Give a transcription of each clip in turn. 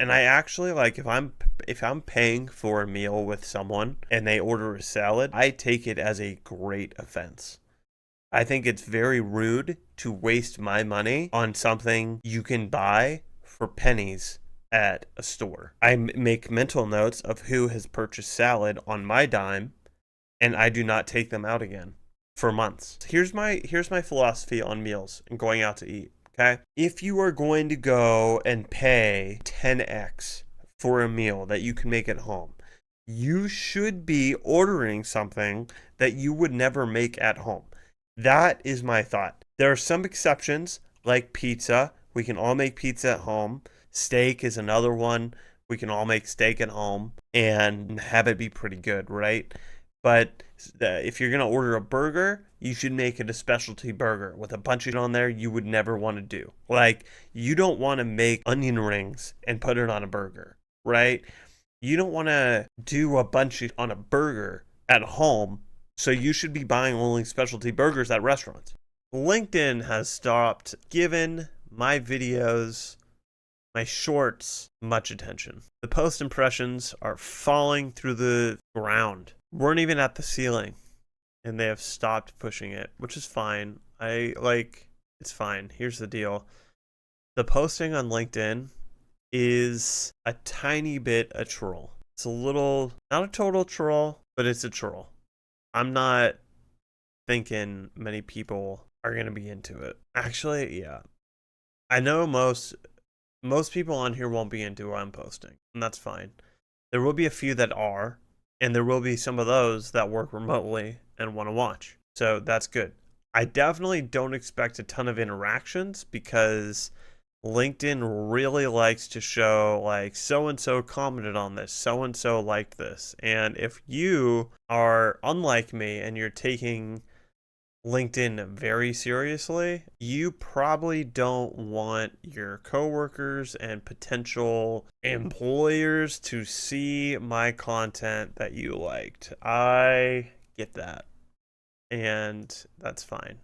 And I actually like if I'm paying for a meal with someone and they order a salad, I take it as a great offense. I think it's very rude to waste my money on something you can buy for pennies at a store. I make mental notes of who has purchased salad on my dime, and I do not take them out again for months. Here's my philosophy on meals and going out to eat. Okay, if you are going to go and pay 10x for a meal that you can make at home, you should be ordering something that you would never make at home. That is my thought. There are some exceptions, like pizza. We can all make pizza at home. Steak is another one. We can all make steak at home and have it be pretty good, right? But if you're going to order a burger, you should make it a specialty burger with a bunch of it on there you would never want to do. Like, you don't want to make onion rings and put it on a burger, right? You don't want to do a bunch on a burger at home, so you should be buying only specialty burgers at restaurants. LinkedIn has stopped giving my videos, my shorts, much attention. The post impressions are falling through the ground. Weren't even at the ceiling, and they have stopped pushing it, which is fine. It's fine. Here's the deal. The posting on LinkedIn is a tiny bit a troll. It's a little, not a total troll, but it's a troll. I'm not thinking many people are going to be into it. Actually, yeah. I know most people on here won't be into what I'm posting, and that's fine. There will be a few that are, and there will be some of those that work remotely and want to watch. So that's good. I definitely don't expect a ton of interactions because LinkedIn really likes to show like so-and-so commented on this, so-and-so liked this. And if you are unlike me and you're taking LinkedIn very seriously, you probably don't want your coworkers and potential employers to see my content that you liked. I get that. And that's fine.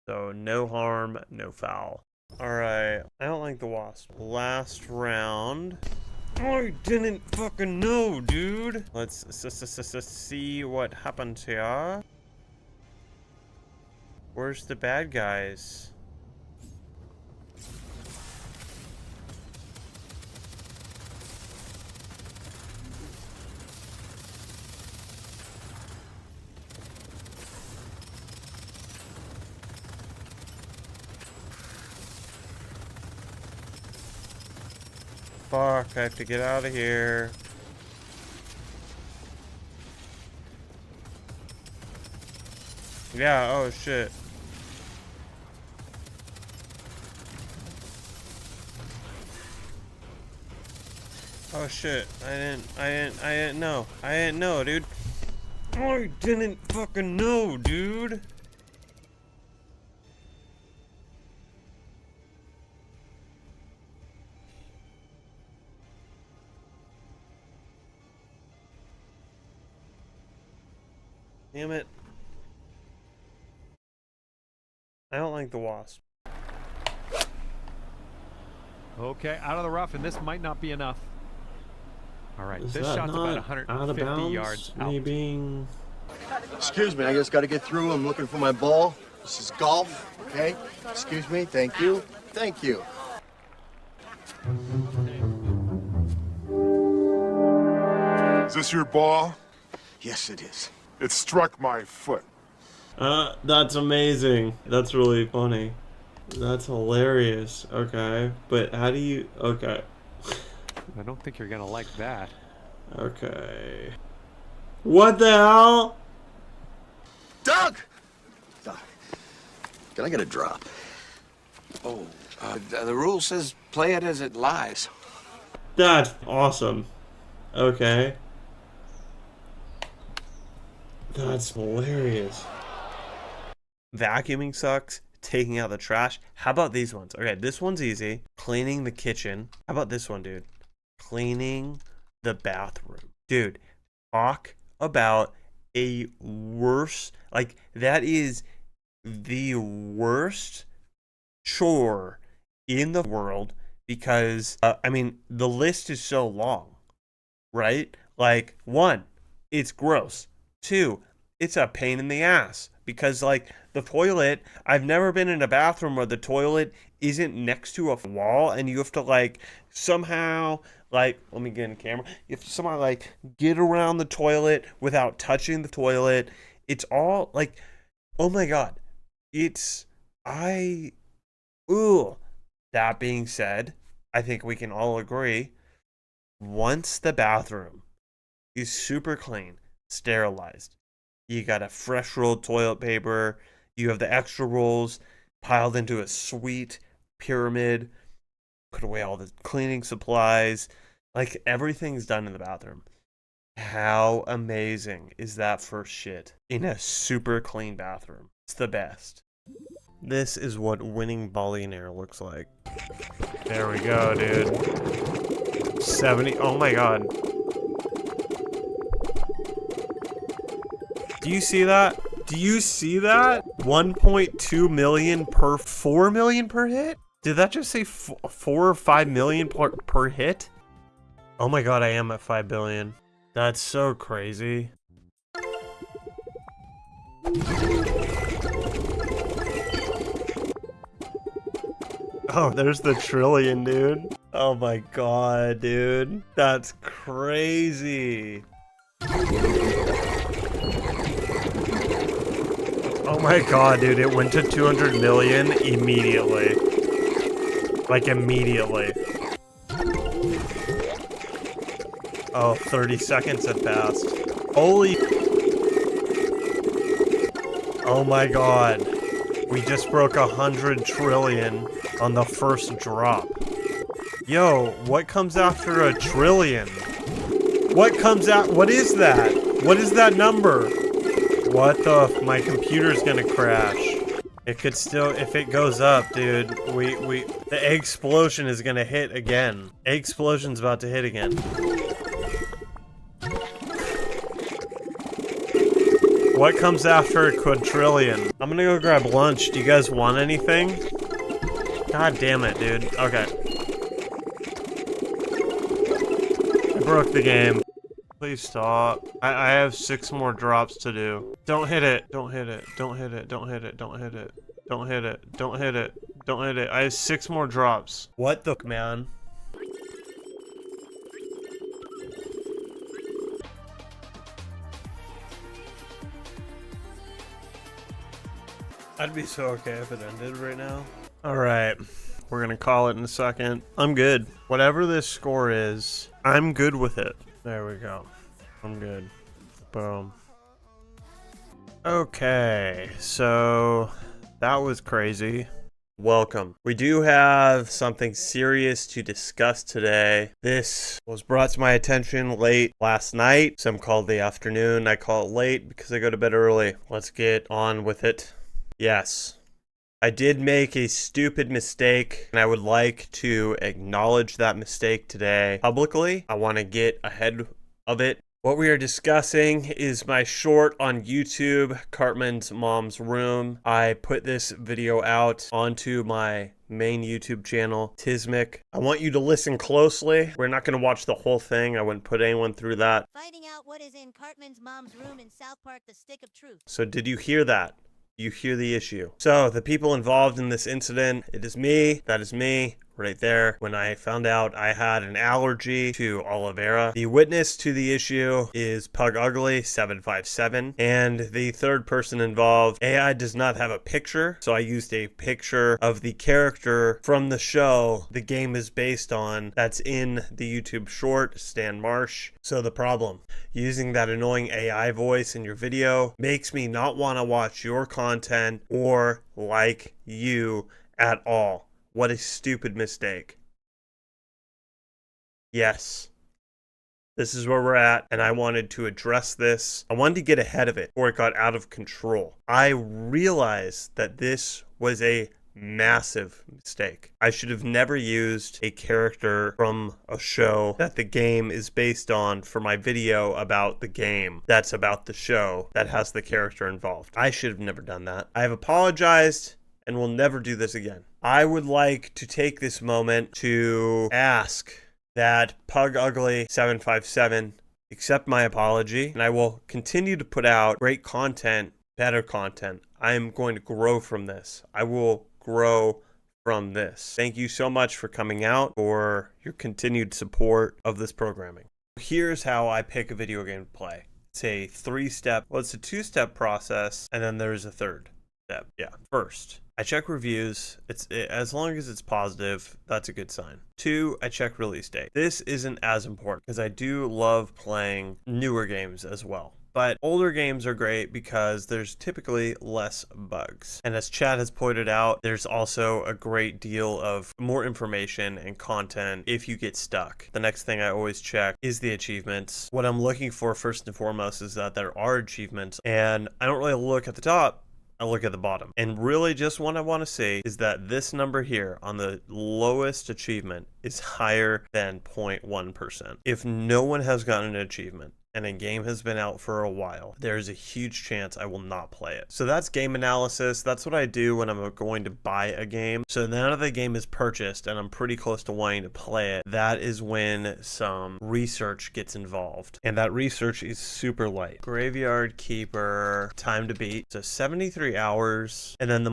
So no harm, no foul. Alright, I don't like the wasp. Last round. I didn't fucking know, dude. Let's see what happens here. Where's the bad guys? Fuck, I have to get out of here. Yeah, oh shit. Oh shit, I didn't know, dude. I didn't fucking know, dude. Damn it. I don't like the wasp. Okay, out of the rough, and this might not be enough. All right, Is this that shot's not about out of 150 bounds? yards out. Me being... Excuse me, I just got to get through. I'm looking for my ball. This is golf, okay? Excuse me, thank you. Thank you. Is this your ball? Yes, it is. It struck my foot. That's amazing. That's really funny. That's hilarious. Okay, but how do you... Okay. I don't think you're gonna like that. Okay. What the hell? Doug! Doug, can I get a drop? Oh, the rule says play it as it lies. That's awesome. Okay. That's hilarious. Vacuuming sucks. Taking out the trash. How about these ones? Okay, this one's easy. Cleaning the kitchen. How about this one, dude? Cleaning the bathroom. Dude, talk about a worse... Like, that is the worst chore in the world because, I mean, the list is so long, right? Like, 1, it's gross. 2, it's a pain in the ass because, like, the toilet, I've never been in a bathroom where the toilet isn't next to a wall and you have to, like, somehow, like, let me get in camera. You have to somehow, like, get around the toilet without touching the toilet. It's all, like, oh my God. That being said, I think we can all agree, once the bathroom is super clean, sterilized, you got a fresh rolled toilet paper, you have the extra rolls piled into a sweet pyramid, put away all the cleaning supplies, like everything's done in the bathroom. How amazing is that first shit in a super clean bathroom? It's the best. This is what winning Billionaire looks like. There we go, dude. 70. Oh my God. Do you see that? Do you see that? 1.2 million per 4 million per hit? Did that just say 4 or 5 million per hit? Oh my God, I am at 5 billion. That's so crazy. Oh, there's the trillion, dude. Oh my God, dude. That's crazy. Oh my God, dude. It went to 200 million immediately. Like, immediately. Oh, 30 seconds have passed. Holy... Oh my God. We just broke 100 trillion on the first drop. Yo, what comes after a trillion? What comes out? What is that? What is that number? What the? My computer's gonna crash. It could still, if it goes up, dude. The egg explosion is gonna hit again. Egg explosion's about to hit again. What comes after a quadrillion? I'm gonna go grab lunch. Do you guys want anything? God damn it, dude. Okay. I broke the game. Please stop. I have 6 more drops to do. Don't hit it. Don't hit it. Don't hit it. Don't hit it. Don't hit it. Don't hit it. Don't hit it. Don't hit it. I have 6 more drops. What the man? I'd be so okay if it ended right now. Alright, we're gonna call it in a second. I'm good. Whatever this score is, I'm good with it. There we go. I'm good. Boom. Okay, so that was crazy. Welcome. We do have something serious to discuss today. This was brought to my attention late last night. Some call it the afternoon. I call it late because I go to bed early. Let's get on with it. Yes, I did make a stupid mistake, and I would like to acknowledge that mistake today publicly. I want to get ahead of it. What we are discussing is my short on YouTube, Cartman's Mom's Room. I put this video out onto my main YouTube channel, Tismic. I want you to listen closely. We're not going to watch the whole thing. I wouldn't put anyone through that. Finding out what is in Cartman's mom's room in South Park, The Stick of Truth. So did you hear that? You hear the issue. So the people involved in this incident, it is me. That is me right there. When I found out I had an allergy to aloe vera. The witness to the issue is Pug Ugly 757, and the third person involved, AI does not have a picture, so I used a picture of the character from the show the game is based on that's in the YouTube short, Stan Marsh. So the problem, using that annoying AI voice in your video makes me not want to watch your content or like you at all. What a stupid mistake. Yes, this is where we're at, and I wanted to address this. I wanted to get ahead of it before it got out of control. I realized that this was a massive mistake. I should have never used a character from a show that the game is based on for my video about the game that's about the show that has the character involved. I should have never done that. I have apologized and will never do this again. I would like to take this moment to ask that Pug Ugly 757 accept my apology, and I will continue to put out great content, better content. I am going to grow from this. I will grow from this. Thank you so much for coming out, for your continued support of this programming. Here's how I pick a video game to play. It's a it's a two-step process, and then there's a third step. Yeah. First, I check reviews. As long as it's positive, that's a good sign. 2, I check release date. This isn't as important because I do love playing newer games as well. But older games are great because there's typically less bugs. And as Chad has pointed out, there's also a great deal of more information and content if you get stuck. The next thing I always check is the achievements. What I'm looking for first and foremost is that there are achievements, and I don't really look at the top. I look at the bottom. And really just what I want to say is that this number here on the lowest achievement is higher than 0.1%. If no one has gotten an achievement and a game has been out for a while, there's a huge chance I will not play it. So that's game analysis. That's what I do when I'm going to buy a game. So now that the game is purchased and I'm pretty close to wanting to play it, that is when some research gets involved. And that research is super light. Graveyard Keeper, time to beat. So 73 hours. And then the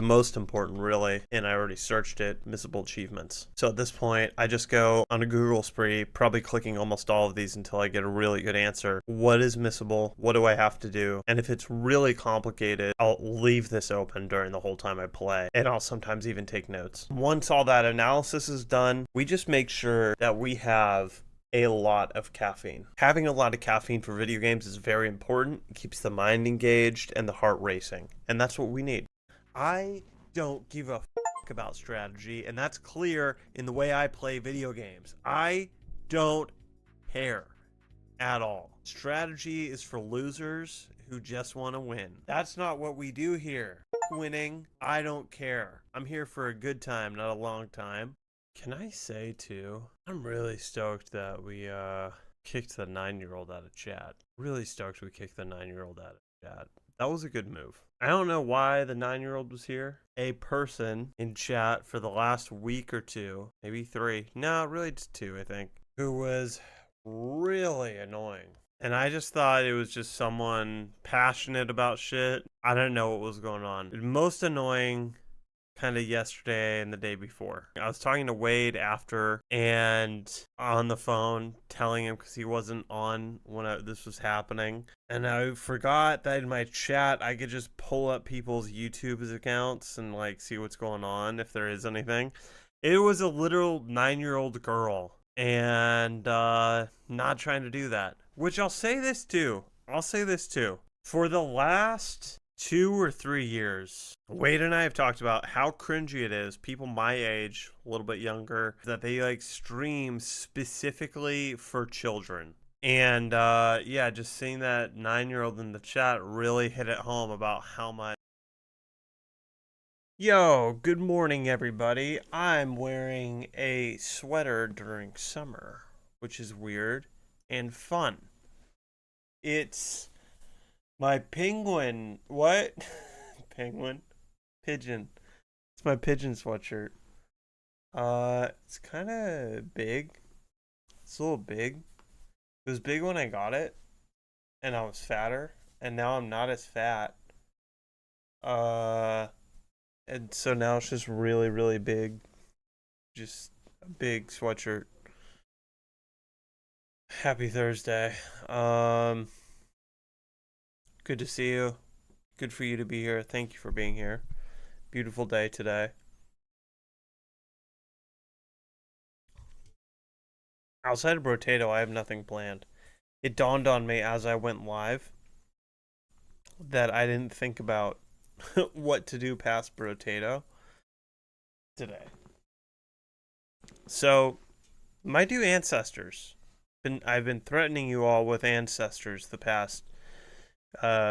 most important really, and I already searched it, missable achievements. So at this point, I just go on a Google spree, probably clicking almost all of these until I get a really good answer. What is missable? What do I have to do? And if it's really complicated, I'll leave this open during the whole time I play, and I'll sometimes even take notes. Once all that analysis is done, we just make sure that we have a lot of caffeine. Having a lot of caffeine for video games is very important. It keeps the mind engaged and the heart racing, and that's what we need. I don't give a fuck about strategy, and that's clear in the way I play video games. I don't care at all. Strategy is for losers who just want to win. That's not what we do here. Fuck winning, I don't care. I'm here for a good time, not a long time. Can I say too, I'm really stoked that we kicked the 9-year-old out of chat. Really stoked we kicked the 9-year-old out of chat. That was a good move. I don't know why the 9-year-old was here. A person in chat for the last week or 2, maybe 3, no, really just 2, I think, who was really annoying. And I just thought it was just someone passionate about shit. I didn't know what was going on. Most annoying kind of yesterday and the day before. I was talking to Wade after and on the phone telling him because he wasn't on when this was happening. And I forgot that in my chat I could just pull up people's YouTube accounts and like see what's going on if there is anything. It was a literal 9-year-old girl and not trying to do that. Which I'll say this too. For the last 2 or 3 years, Wade and I have talked about how cringy it is, people my age, a little bit younger, that they like stream specifically for children. And yeah, just seeing that 9-year-old in the chat really hit it home about how much. Yo, good morning everybody. I'm wearing a sweater during summer, which is weird and fun. It's my penguin. What? Penguin? Pigeon. It's my pigeon sweatshirt. It's kind of big. It's a little big. It was big when I got it, and I was fatter, and now I'm not as fat. And so now it's just really, really big. Just a big sweatshirt. Happy Thursday. Good to see you. Good for you to be here. Thank you for being here. Beautiful day today. Outside of Brotato, I have nothing planned. It dawned on me as I went live that I didn't think about what to do past Brotato today. So, might do Ancestors. I've been threatening you all with Ancestors the past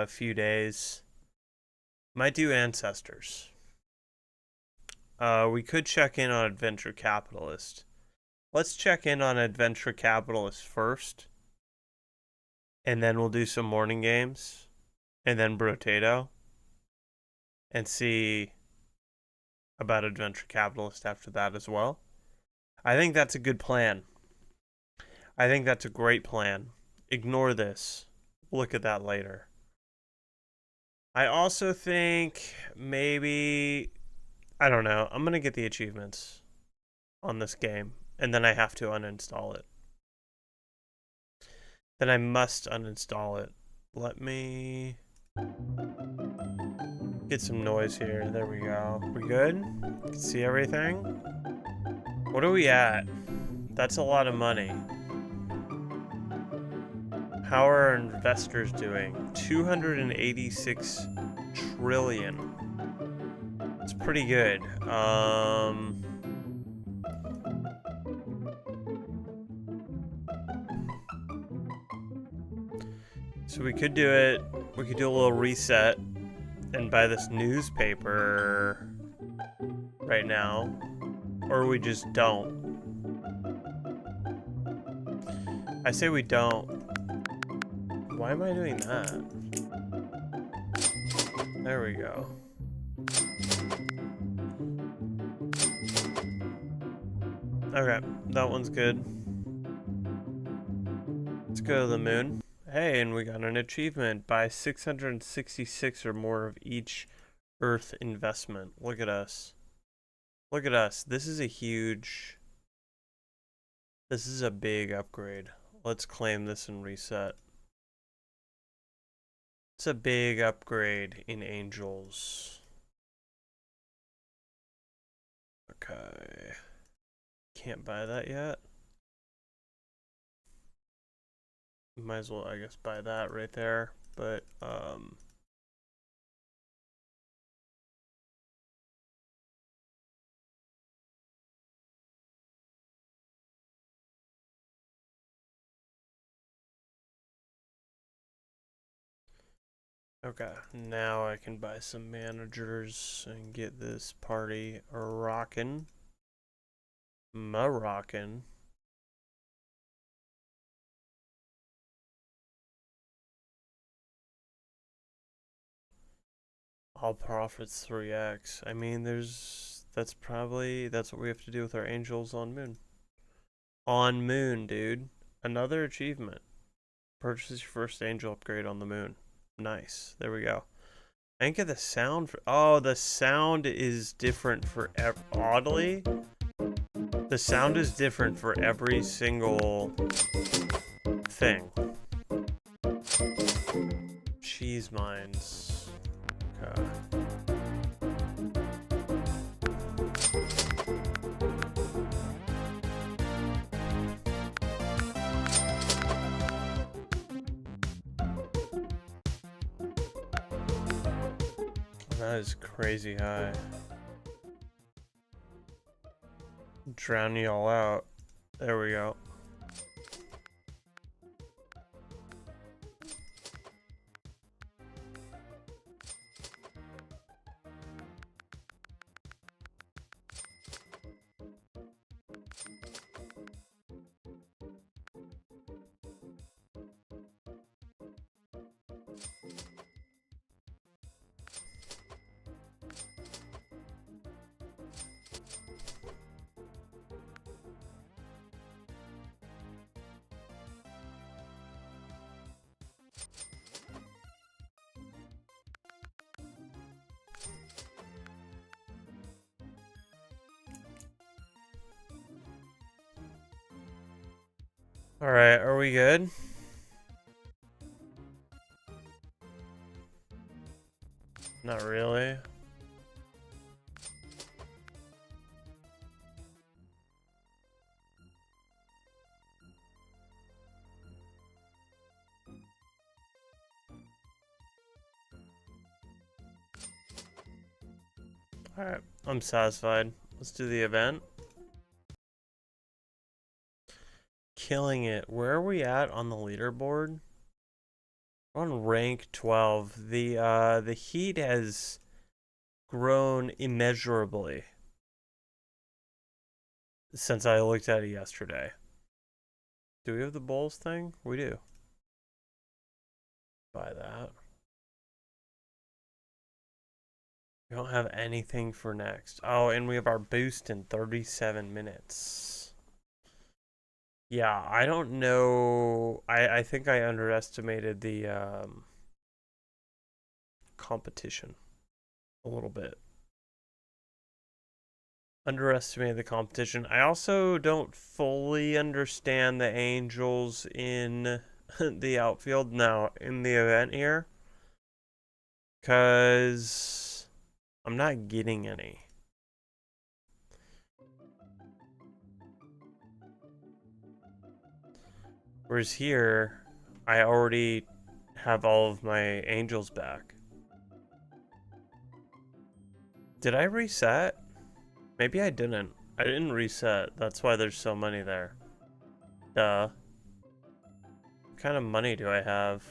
few days. Might do Ancestors. We could check in on Adventure Capitalist. Let's check in on Adventure Capitalist first. And then we'll do some morning games. And then Brotato. And see about a venture capitalist after that as well. I think that's a good plan. I think that's a great plan. Ignore this. Look at that later. I also think maybe, I don't know, I'm going to get the achievements on this game, and then I have to uninstall it. Then I must uninstall it. Let me get some noise here. There we go. We good? Can see everything? What are we at? That's a lot of money. How are our investors doing? 286 trillion. It's pretty good. So we could do it. We could do a little reset and buy this newspaper right now, or we just don't. I say we don't. Why am I doing that? There we go. Okay, that one's good. Let's go to the moon. Hey, and we got an achievement. Buy 666 or more of each Earth investment. Look at us. Look at us. This is a huge... This is a big upgrade. Let's claim this and reset. It's a big upgrade in Angels. Okay. Can't buy that yet. Might as well, I guess, buy that right there. But, okay, now I can buy some managers and get this party rockin'. Moroccan. All profits 3x. I mean, that's what we have to do with our angels on moon. On moon, dude. Another achievement. Purchase your first angel upgrade on the moon. Nice. There we go. I didn't get the sound for, oh, the sound is different for oddly. The sound is different for every single thing. Cheese mines. Okay. That is crazy high. Drown y'all out. There we go. All right, are we good? Not really. All right, I'm satisfied. Let's do the event. Killing it. Where are we at on the leaderboard? We're on rank 12. The heat has grown immeasurably since I looked at it yesterday. Do we have the bowls thing? We do. Buy that. We don't have anything for next. Oh, and we have our boost in 37 minutes. Yeah, I don't know. I think I underestimated the competition a little bit. Underestimated the competition. I also don't fully understand the Angels in the outfield now in the event here, because I'm not getting any. Whereas here, I already have all of my Angels back. Did I reset? Maybe I didn't. I didn't reset. That's why there's so many there. Duh. What kind of money do I have?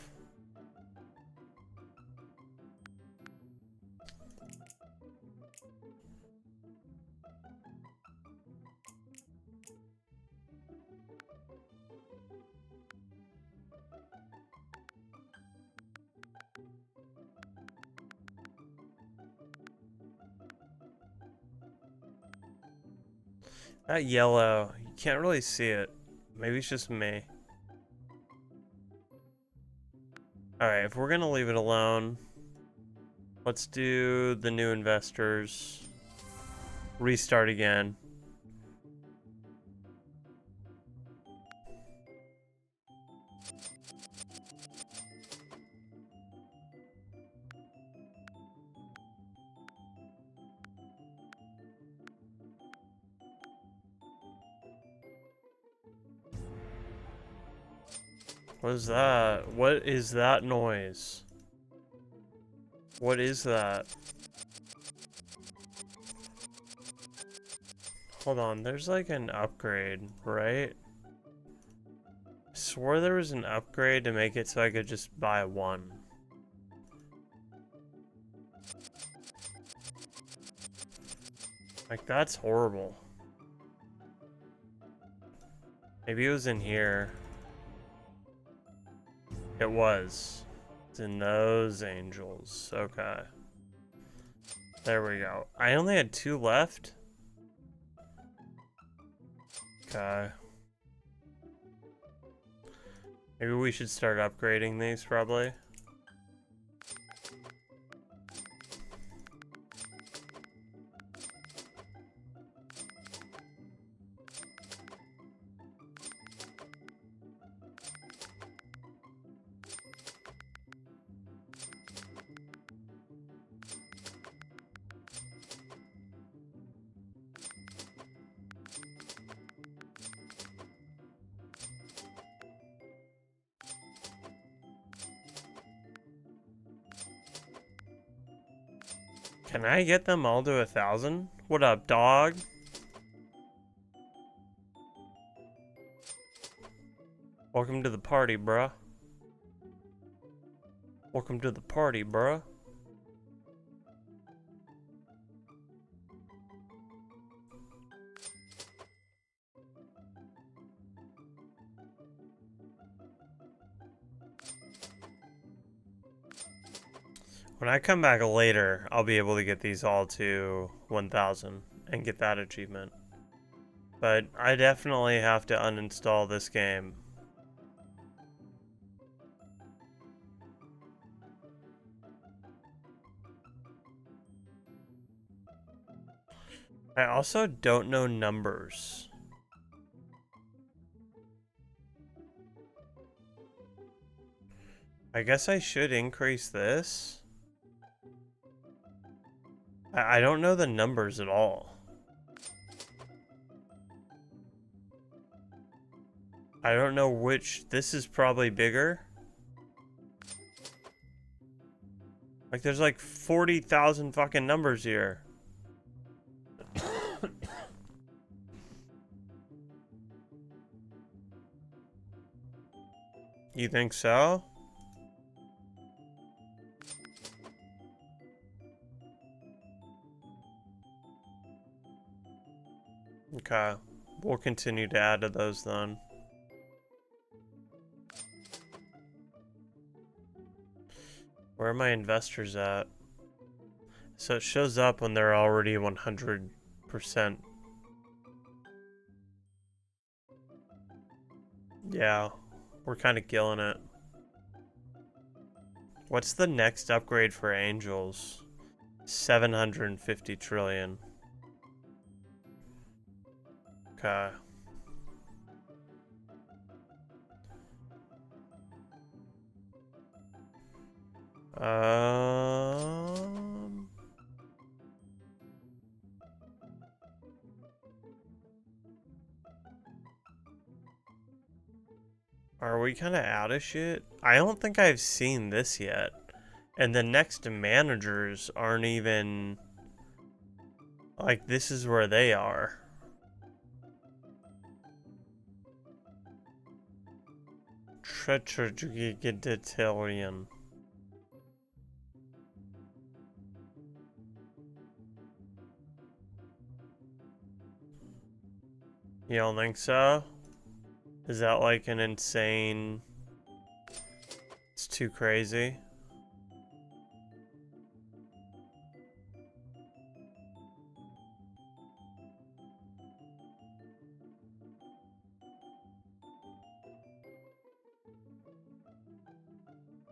That yellow, you can't really see it. Maybe it's just me. Alright, if we're gonna leave it alone, let's do the new investors. Restart again. What is that? What is that noise? What is that? Hold on, there's like an upgrade, right? I swore there was an upgrade to make it so I could just buy one. Like, that's horrible. Maybe it was in here. It was. It's in those Angels. Okay. There we go. I only had 2 left. Okay. Maybe we should start upgrading these, probably. Can I get them all to 1,000? What up, dog? Welcome to the party, bruh. Welcome to the party, bruh. When I come back later, I'll be able to get these all to 1,000 and get that achievement. But I definitely have to uninstall this game. I also don't know numbers. I guess I should increase this. I don't know the numbers at all. I don't know which. This is probably bigger. Like, there's like 40,000 fucking numbers here. You think so? Okay, we'll continue to add to those then. Where are my investors at? So it shows up when they're already 100%. Yeah, we're kind of killing it. What's the next upgrade for Angels? 750 trillion. Okay. Um... Are we kind of out of shit? I don't think I've seen this yet. And the next managers aren't even... Like, this is where they are. Tetragigantarian. You don't think so? Is that like an insane... It's too crazy?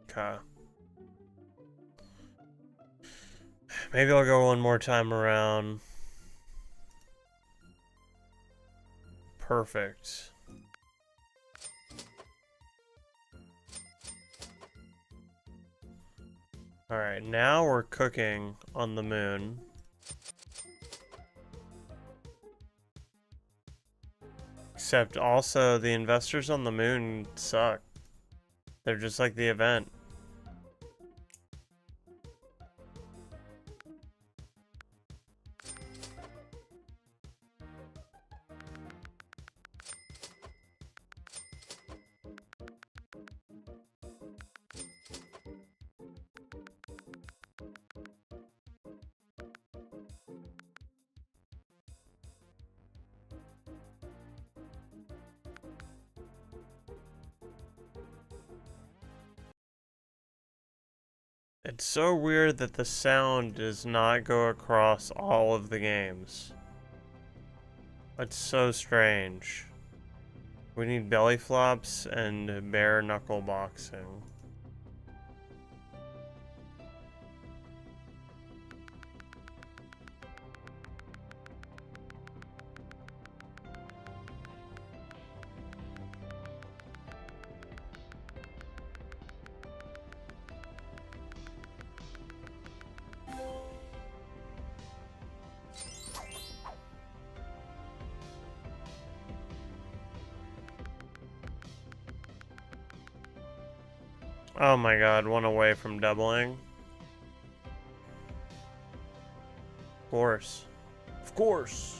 Okay. Maybe I'll go one more time around. Perfect. Alright, now we're cooking on the moon. Except also, the investors on the moon suck. They're just like the event. It's so weird that the sound does not go across all of the games. It's so strange. We need belly flops and bare knuckle boxing. Oh my god, one away from doubling. Of course. Of course.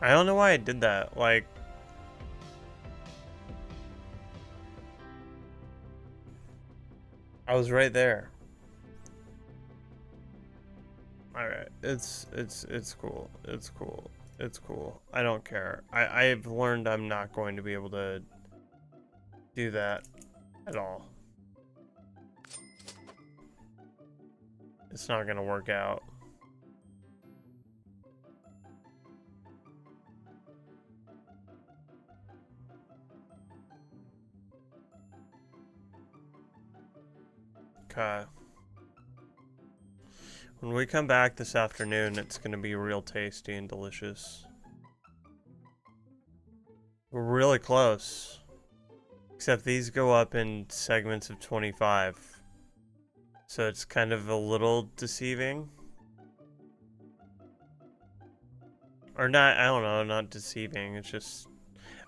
I don't know why I did that. Like, I was right there. Alright, it's cool. It's cool. It's cool. I don't care. I've learned I'm not going to be able to do that at all. It's not gonna work out. Okay. When we come back this afternoon, it's going to be real tasty and delicious. We're really close. Except these go up in segments of 25. So it's kind of a little deceiving. Or not, I don't know, not deceiving. It's just...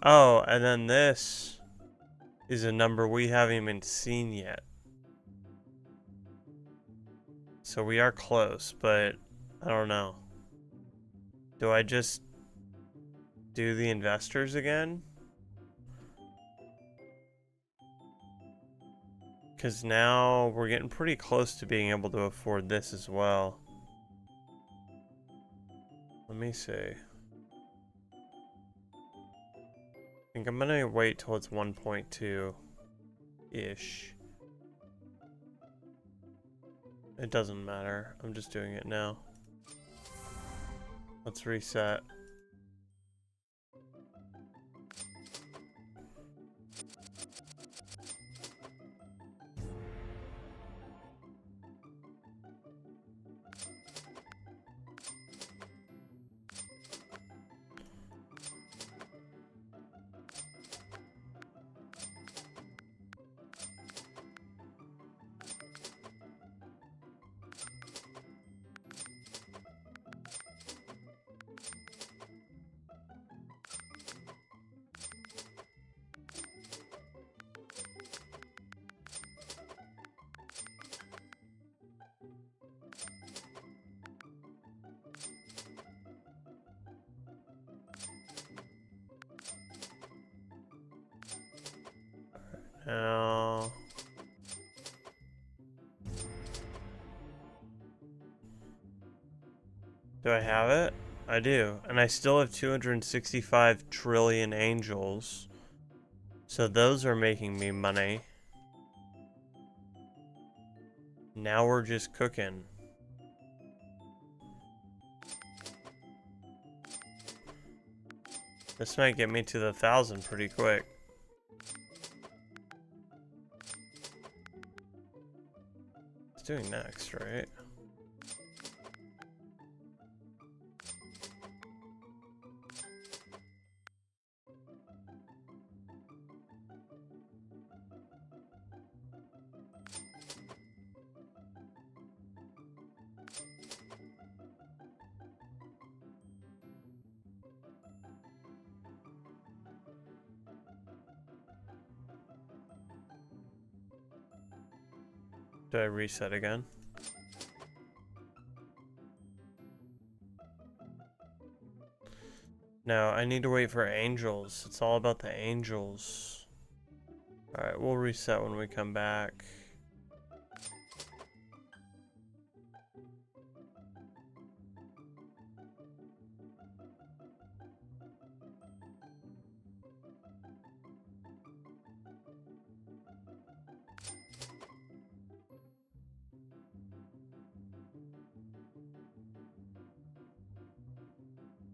Oh, and then this is a number we haven't even seen yet. So we are close, but I don't know. Do I just do the investors again? Because now we're getting pretty close to being able to afford this as well. Let me see. think I'm gonna wait till it's 1.2-ish. It doesn't matter. I'm just doing it now. Let's reset. Now, do I have it? I do. And I still have 265 trillion angels. So those are making me money. Now we're just cooking. This might get me to the 1,000 pretty quick. It's doing next, right? Do I reset again? No, I need to wait for angels. It's all about the angels. Alright, we'll reset when we come back.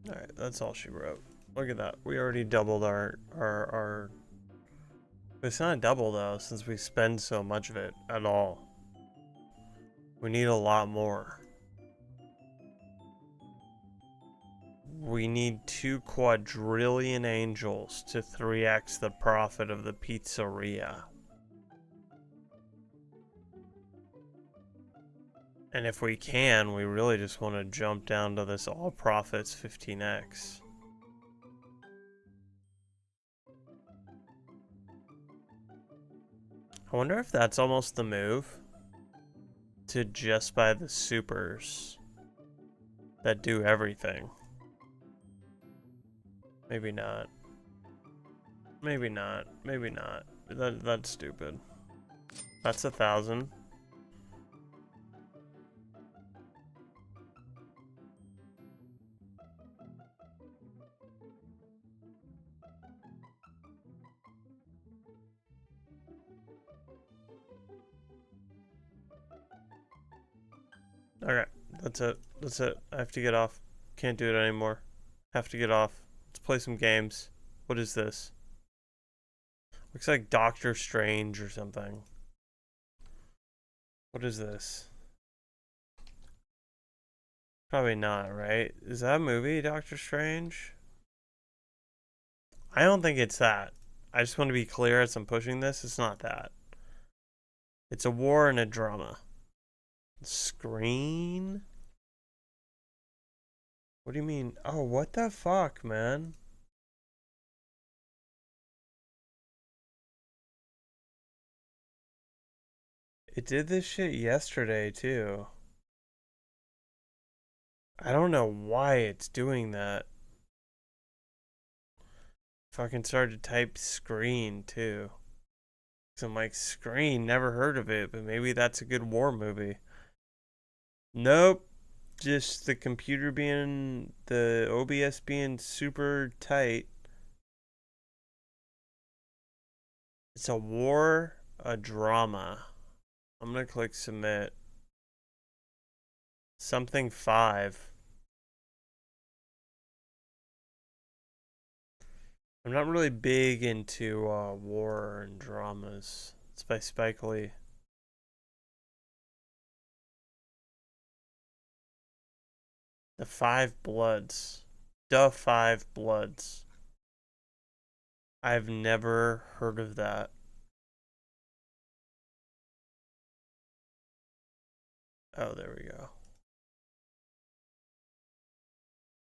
Alright, that's all she wrote. Look at that. We already doubled our... It's not double though, since we spend so much of it at all. We need a lot more. We need 2 quadrillion angels to 3x the profit of the pizzeria. And if we can, we really just want to jump down to this all profits 15x. I wonder if that's almost the move. To just buy the supers that do everything. Maybe not. Maybe not. Maybe not. That's stupid. That's 1,000. Okay, that's it. That's it. I have to get off. Can't do it anymore. Have to get off. Let's play some games. What is this? Looks like Doctor Strange or something. What is this? Probably not, right? Is that a movie, Doctor Strange? I don't think it's that. I just want to be clear as I'm pushing this. It's not that. It's a war and a drama. Screen? What do you mean? Oh, what the fuck, man? It did this shit yesterday, too. I don't know why it's doing that. Fucking started to type screen, too. So I'm like, screen, never heard of it, but maybe that's a good war movie. Nope. Just the computer being, the OBS being super tight. It's a war, a drama. I'm gonna click submit. Something 5. I'm not really big into war and dramas. It's by Spike Lee. The Five Bloods. The Five Bloods. I've never heard of that. Oh, there we go.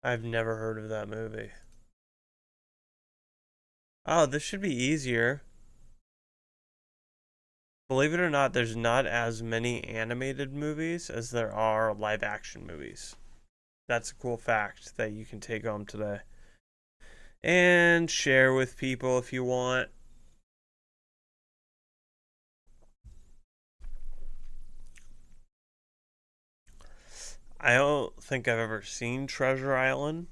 I've never heard of that movie. Oh, this should be easier. Believe it or not, there's not as many animated movies as there are live action movies. That's a cool fact that you can take home today. And share with people if you want. I don't think I've ever seen Treasure Island.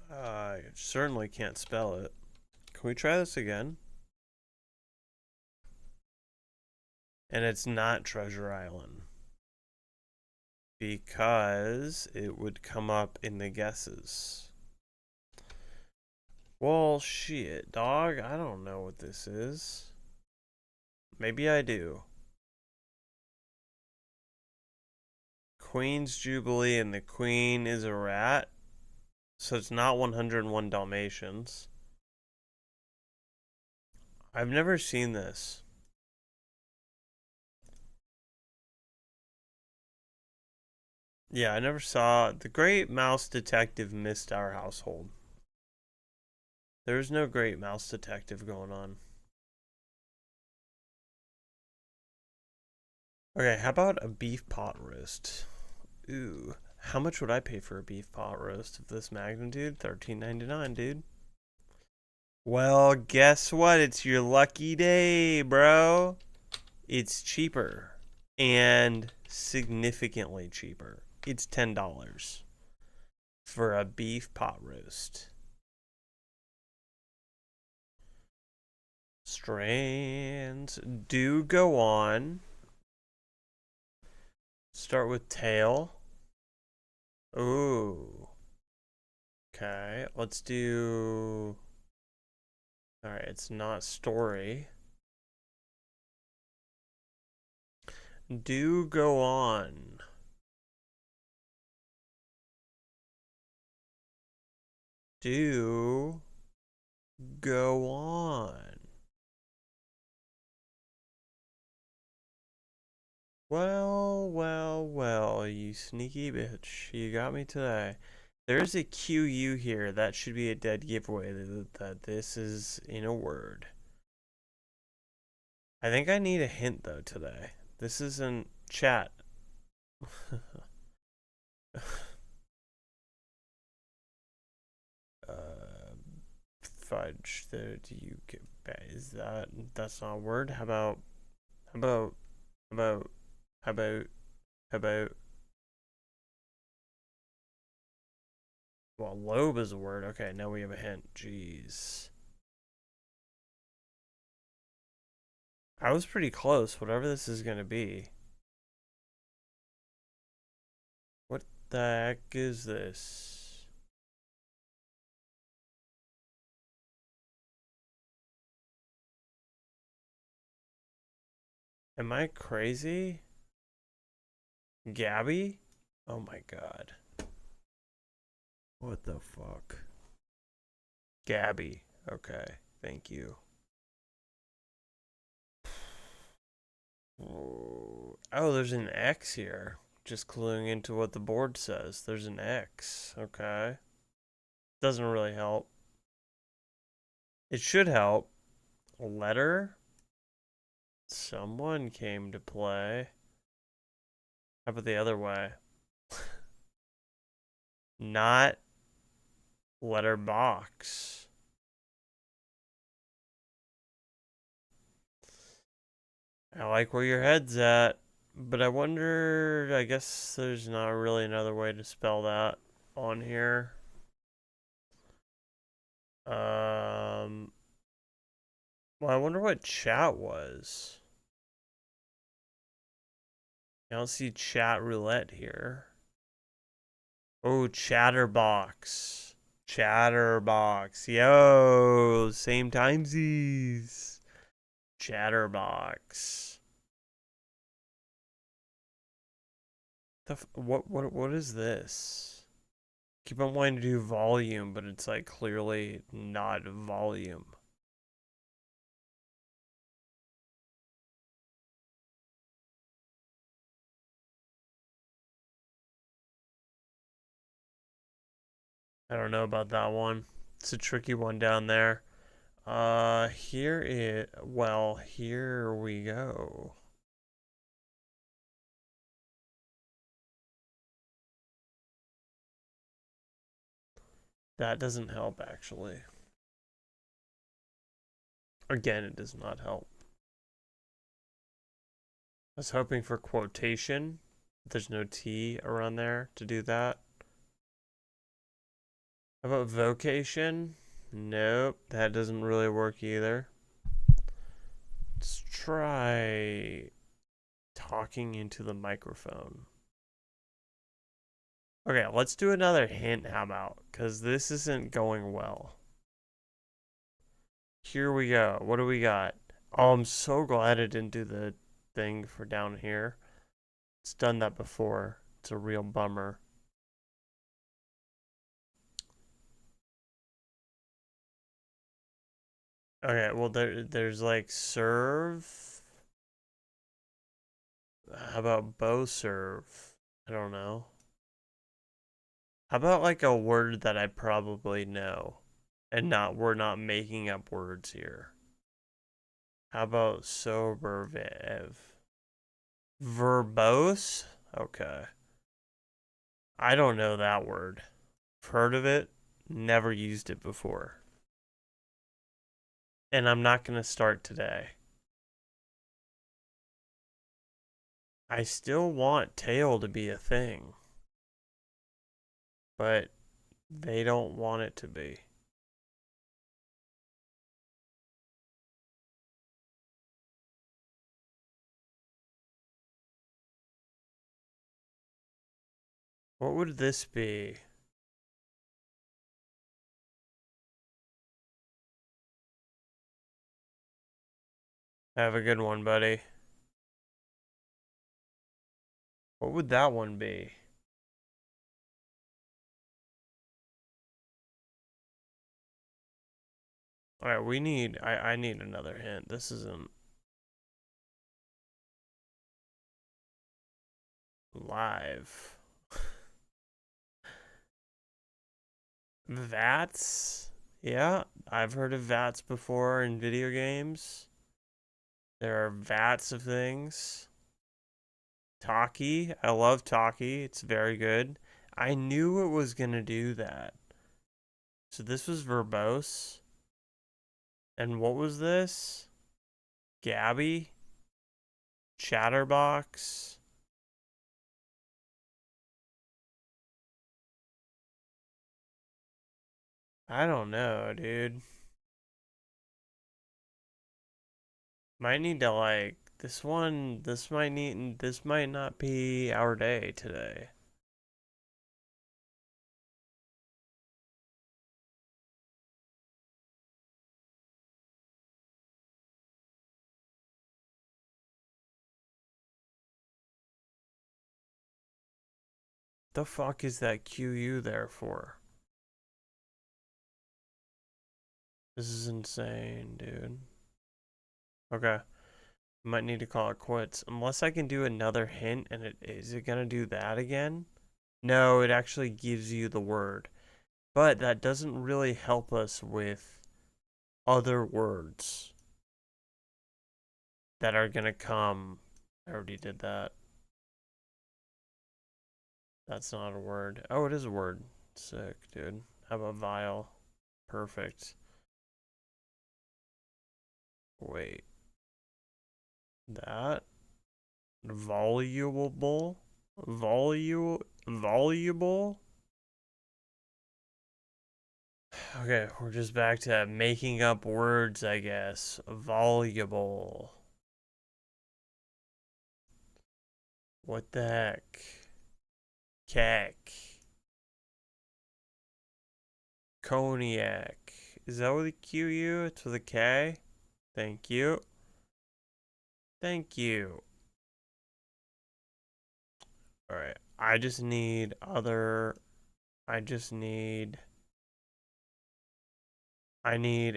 I certainly can't spell it. Can we try this again? And it's not Treasure Island. Because it would come up in the guesses. Well, shit, dog. I don't know what this is. Maybe I do. Queen's Jubilee and the Queen is a rat. So it's not 101 Dalmatians. I've never seen this. Yeah, I never saw The Great Mouse Detective missed our household. There's no Great Mouse Detective going on. Okay, how about a beef pot roast? Ooh, how much would I pay for a beef pot roast of this magnitude? $13.99, dude. Well, guess what? It's your lucky day, bro. It's cheaper. And significantly cheaper. It's $10 for a beef pot roast. Strands do go on. Start with tail. Ooh. Okay, let's do... Alright, it's not story. Do go on. Do go on. Well, well, well, you sneaky bitch. You got me today. There's a QU here. That should be a dead giveaway that this is in a word. I think I need a hint, though, today. This isn't chat. Fudge. Do you get... Is that's not a word? How about... Well, lobe is a word. Okay, now we have a hint. Jeez. I was pretty close, whatever this is gonna be. What the heck is this? Am I crazy? Gabby? Oh my god. What the fuck? Gabby. Okay, thank you. Oh, there's an X here. Just cluing into what the board says. There's an X. Okay. Doesn't really help. It should help. A letter? Someone came to play. How about the other way? Not letterbox. I like where your head's at, but I wonder, I guess there's not really another way to spell that on here. Well, I wonder what chat was. I don't see chat roulette here. Oh, Chatterbox. Chatterbox. Yo, same timesies. Chatterbox. What is this? Keep on wanting to do volume, but it's like clearly not volume. I don't know about that one. It's a tricky one down there. Here we go. That doesn't help, actually. Again, it does not help. I was hoping for quotation. There's no T around there to do that. How about vocation? Nope, that doesn't really work either. Let's try talking into the microphone. Okay, let's do another hint, how about? Because this isn't going well. Here we go. What do we got? Oh, I'm so glad I didn't do the thing for down here. It's done that before. It's a real bummer. Okay, well there's like serve. How about bow serve? I don't know. How about like a word that I probably know and we're not making up words here. How about sobervev? Verbose? Okay. I don't know that word. I've heard of it, never used it before. And I'm not going to start today. I still want tail to be a thing. But they don't want it to be. What would this be? Have a good one, buddy. What would that one be? Alright, I need another hint. This isn't live. VATS? Yeah, I've heard of VATS before in video games. There are VATS of things. Talkie. I love Talkie. It's very good. I knew it was going to do that. So this was verbose. And what was this? Gabby? Chatterbox? I don't know, dude. Might need to like this might not be our day today. The fuck is that QU there for? This is insane, dude. Okay. Might need to call it quits. Unless I can do another hint and is it gonna do that again? No, it actually gives you the word. But that doesn't really help us with other words that are gonna come. I already did that. That's not a word. Oh, it is a word. Sick, dude. How about vile? Perfect. Wait. That? Voluble? Voluble? Okay, we're just back to making up words, I guess. Voluble. What the heck? Keck. Cognac. Is that with a QU? It's with a K? Thank you. Thank you. Alright. I just need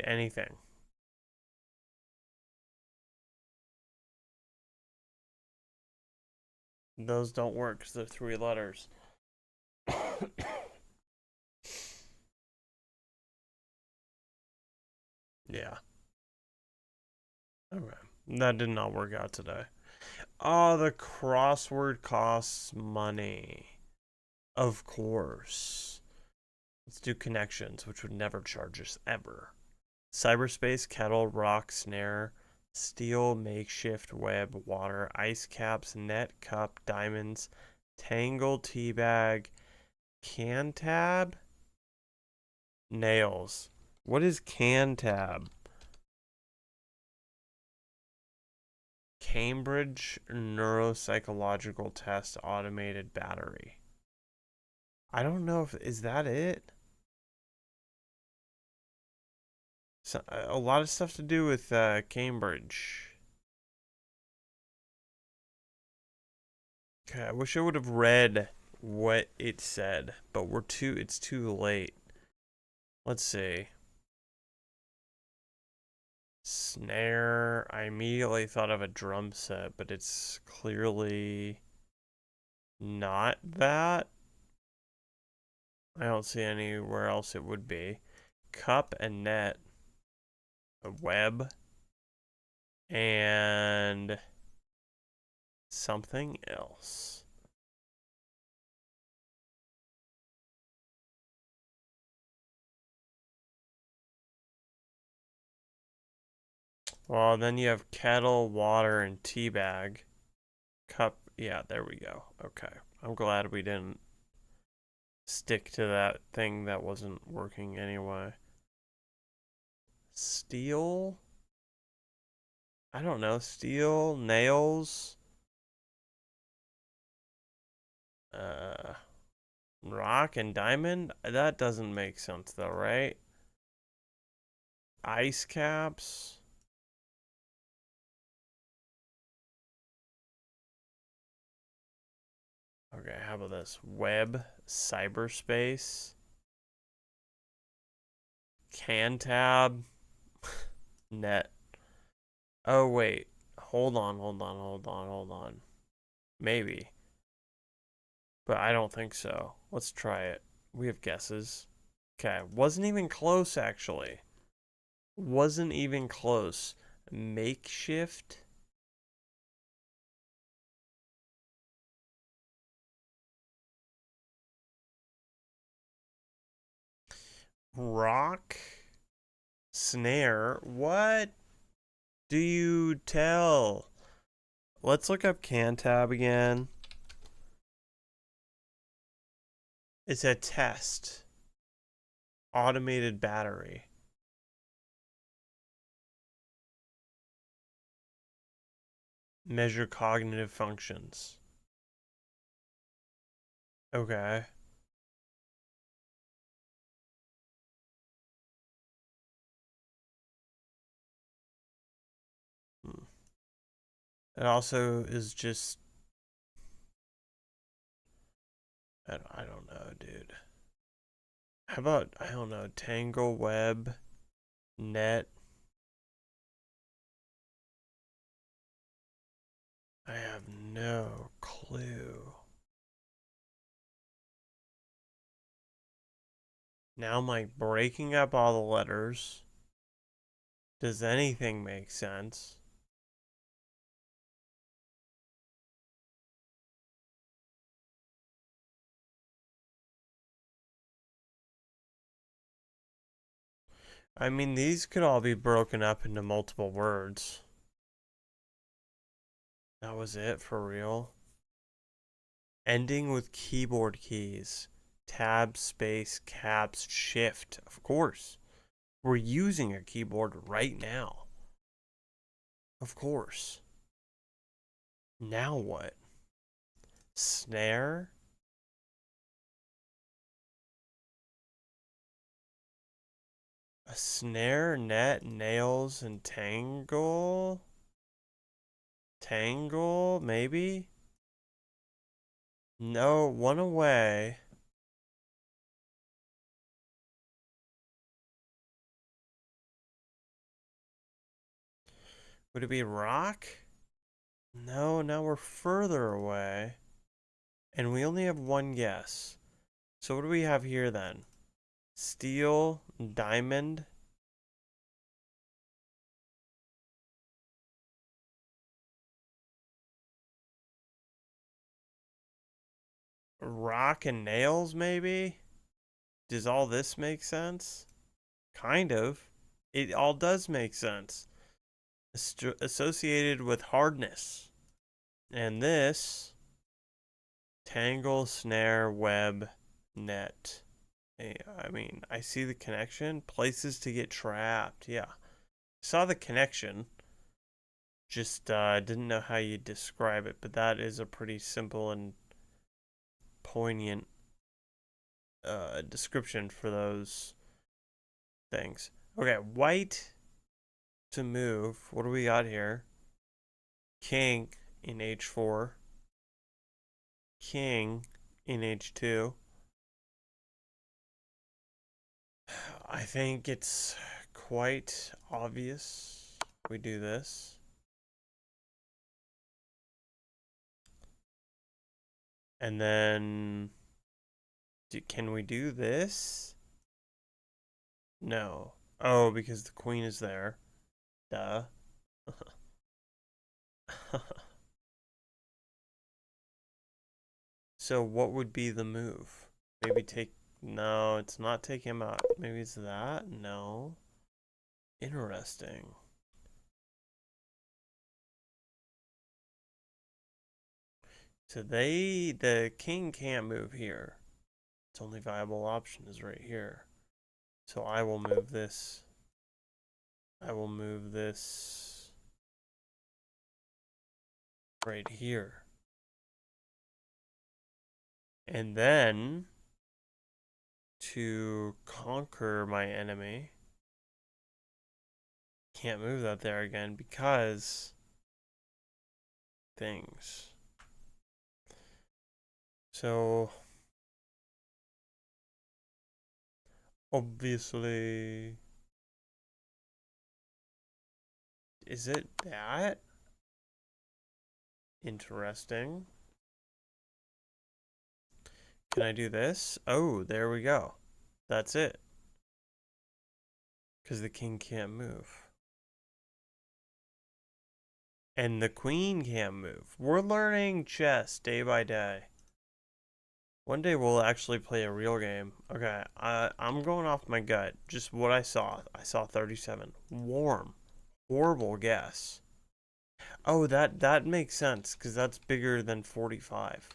anything. Those don't work because they're 3 letters. Yeah. Okay. That did not work out today. Oh, the crossword costs money. Of course. Let's do connections, which would never charge us ever. Cyberspace, kettle, rock, snare, steel, makeshift, web, water, ice caps, net, cup, diamonds, tangle, teabag, cantab, nails. What is cantab? Cambridge Neuropsychological Test Automated Battery. I don't know if, is that it? So, a lot of stuff to do with Cambridge. Okay, I wish I would have read what it said, but it's too late. Let's see. Snare. I immediately thought of a drum set, but it's clearly not that. I don't see anywhere else it would be. Cup and net. A web. And something else. Well, then you have kettle, water, and tea bag. Cup. Yeah, there we go. Okay. I'm glad we didn't stick to that thing that wasn't working anyway. Steel? I don't know. Steel, nails. Rock and diamond? That doesn't make sense though, right? Ice caps. Okay, how about this? Web, cyberspace, cantab, net. Oh, wait. Hold on. Maybe. But I don't think so. Let's try it. We have guesses. Okay, wasn't even close, actually. Wasn't even close. Makeshift? Rock? Snare? What do you tell? Let's look up cantab again. It's a test. Automated battery. Measure cognitive functions. Okay. It also is just... I don't know, dude. How about, I don't know, tangle, web, net? I have no clue. Now I'm like breaking up all the letters. Does anything make sense? I mean, these could all be broken up into multiple words. That was it for real. Ending with keyboard keys. Tab, space, caps, shift. Of course. We're using a keyboard right now. Of course. Now what? Snare? A snare, net, nails, and tangle? Tangle, maybe? No, one away. Would it be rock? No, now we're further away. And we only have one guess. So what do we have here then? Steel, diamond. Rock and nails, maybe? Does all this make sense? Kind of. It all does make sense. Associated with hardness. And this, tangle, snare, web, net. I mean, I see the connection. Places to get trapped. Yeah. Saw the connection. Just didn't know how you describe it, but that is a pretty simple and poignant description for those things. Okay, white to move. What do we got here? King in H4. King in H2. I think it's quite obvious we do this. And then, can we do this? No. Oh, because the queen is there. Duh. So what would be the move? Maybe take... No, it's not take him out. Maybe it's that? No. Interesting. So the king can't move here. Its only viable option is right here. So I will move this. I will move this right here. And then, to conquer my enemy, can't move that there again because things. So, obviously, is it that? Interesting. Can I do this? Oh, there we go. That's it. Because the king can't move. And the queen can't move. We're learning chess day by day. One day we'll actually play a real game. Okay, I'm going off my gut. Just what I saw. I saw 37. Warm. Horrible guess. Oh, that makes sense, because that's bigger than 45.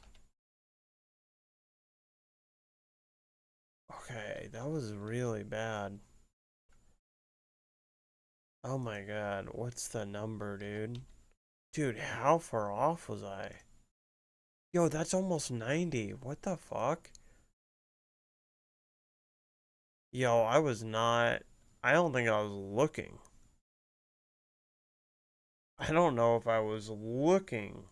Okay, that was really bad. Oh my god, what's the number, dude? Dude, how far off was I? Yo, that's almost 90. What the fuck? Yo, I was not... I don't think I was looking. I don't know if I was looking.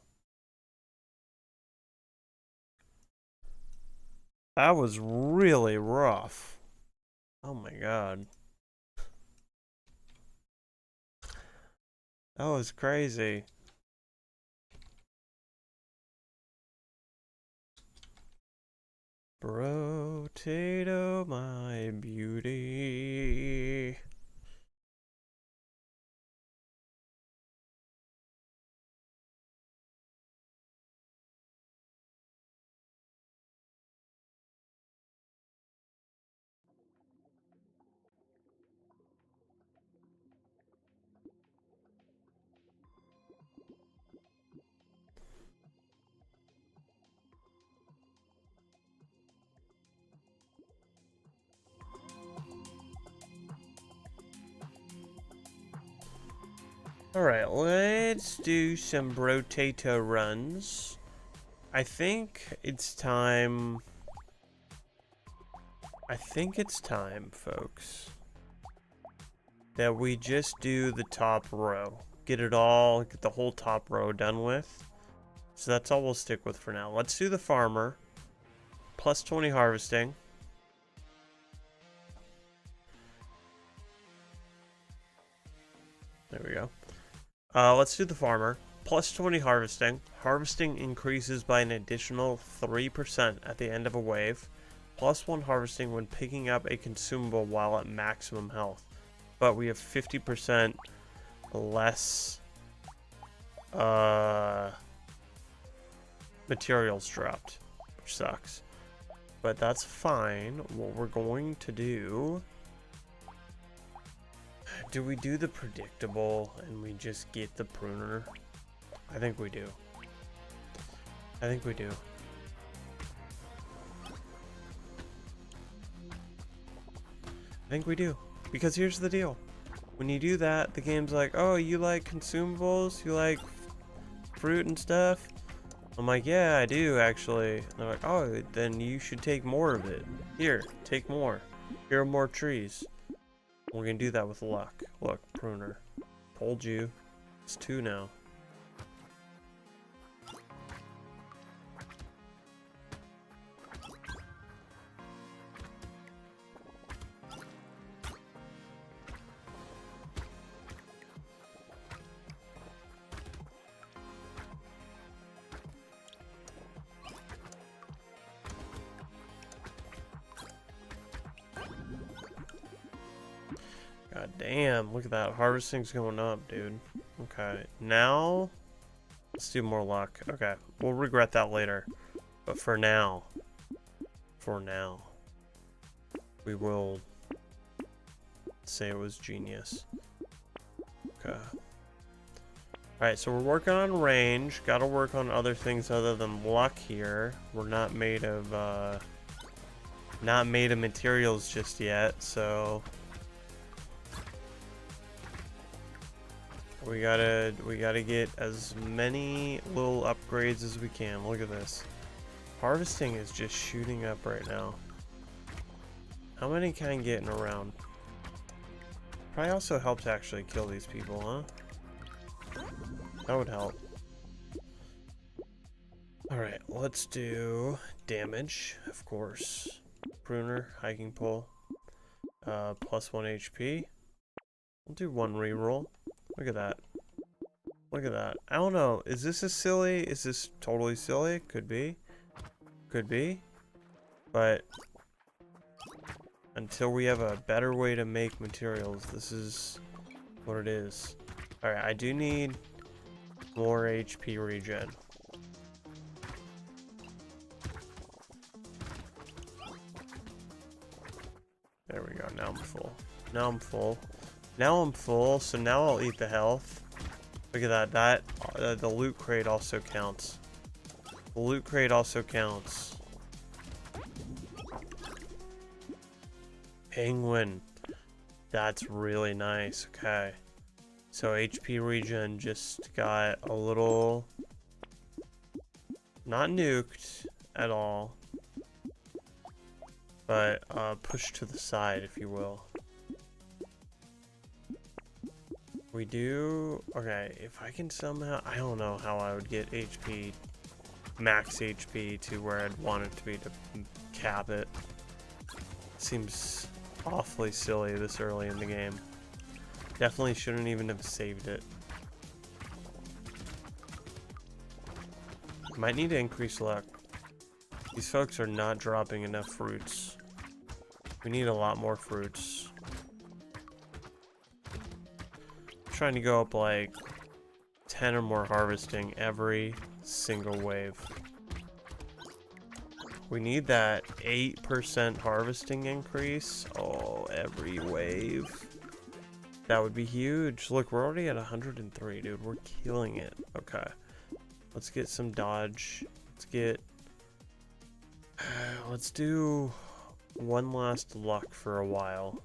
That was really rough. Oh my god. That was crazy. Potato, my beauty. Alright, let's do some potato runs. I think it's time. Folks, that we just do the top row. Get the whole top row done with. So that's all we'll stick with for now. Let's do the farmer. Plus 20 harvesting. There we go. Let's do the farmer. Plus 20 harvesting. Harvesting increases by an additional 3% at the end of a wave. Plus 1 harvesting when picking up a consumable while at maximum health. But we have 50% less materials dropped, which sucks. But that's fine. What we're going to do we do the predictable and we just get the pruner? I think we do. Because here's the deal. When you do that, the game's like, oh, you like consumables? You like fruit and stuff? I'm like, yeah, I do, actually. And they're like, oh, then you should take more of it. Here, take more. Here are more trees. We're gonna do that with luck. Look, pruner. Told you. It's 2 now. God damn, look at that. Harvesting's going up, dude. Okay, now let's do more luck. Okay, we'll regret that later. But for now, we will say it was genius. Okay. Alright, so we're working on range. Gotta work on other things other than luck here. We're not made of materials just yet, so we gotta get as many little upgrades as we can. Look at this. Harvesting is just shooting up right now. How many can I get in a round? Probably also help to actually kill these people, huh? That would help. Alright, let's do damage, of course. Pruner, hiking pole. Plus 1 HP. We'll do 1 reroll. Look at that. Look at that. I don't know. Is this a silly? Is this totally silly? Could be. Could be. But until we have a better way to make materials, this is what it is. Alright, I do need more HP regen. There we go. Now I'm full. Now I'm full. Now I'm full, so now I'll eat the health. Look at that. The loot crate also counts. The loot crate also counts. Penguin. That's really nice. Okay. So HP regen just got a little... not nuked at all. But pushed to the side, if you will. We do... okay, if I can somehow... I don't know how I would get HP... max HP to where I'd want it to be to cap it. Seems awfully silly this early in the game. Definitely shouldn't even have saved it. Might need to increase luck. These folks are not dropping enough fruits. We need a lot more fruits. Trying to go up like 10 or more harvesting every single wave. We need that 8% harvesting increase. Oh, every wave. That would be huge. Look, we're already at 103, dude. We're killing it. Okay. Let's get some dodge. Let's do one last luck for a while.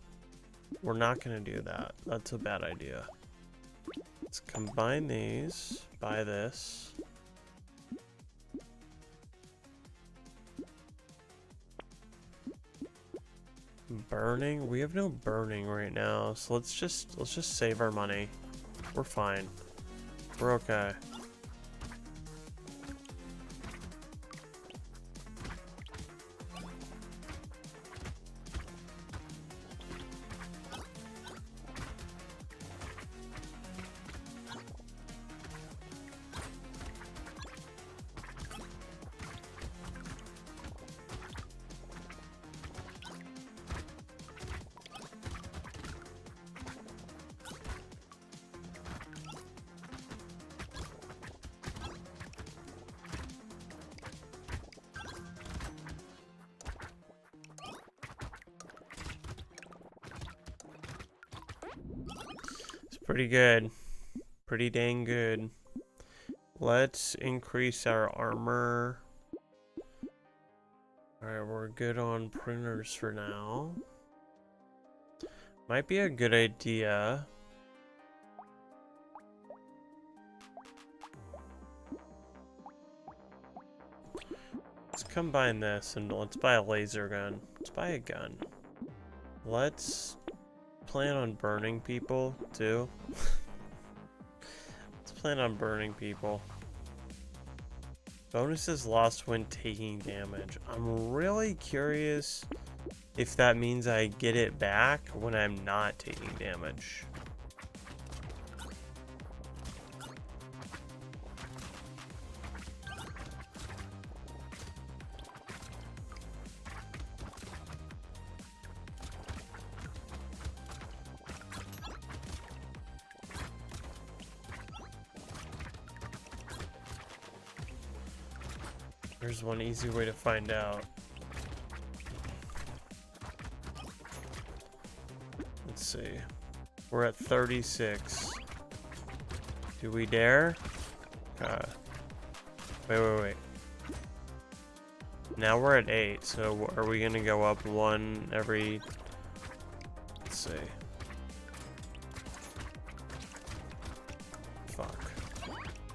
We're not gonna do that. That's a bad idea. Let's combine these. Buy this. Burning? We have no burning right now, so let's just save our money. We're fine. We're okay. Pretty good. Pretty dang good. Let's increase our armor. Alright, we're good on pruners for now. Might be a good idea. Let's combine this and let's buy a laser gun. Let's buy a gun. Let's plan on burning people too. Let's plan on burning people. Bonuses lost when taking damage. I'm really curious if that means I get it back when I'm not taking damage. There's one easy way to find out. Let's see. We're at 36. Do we dare? Wait. Now we're at 8, so are we gonna go up one every... Let's see. Fuck.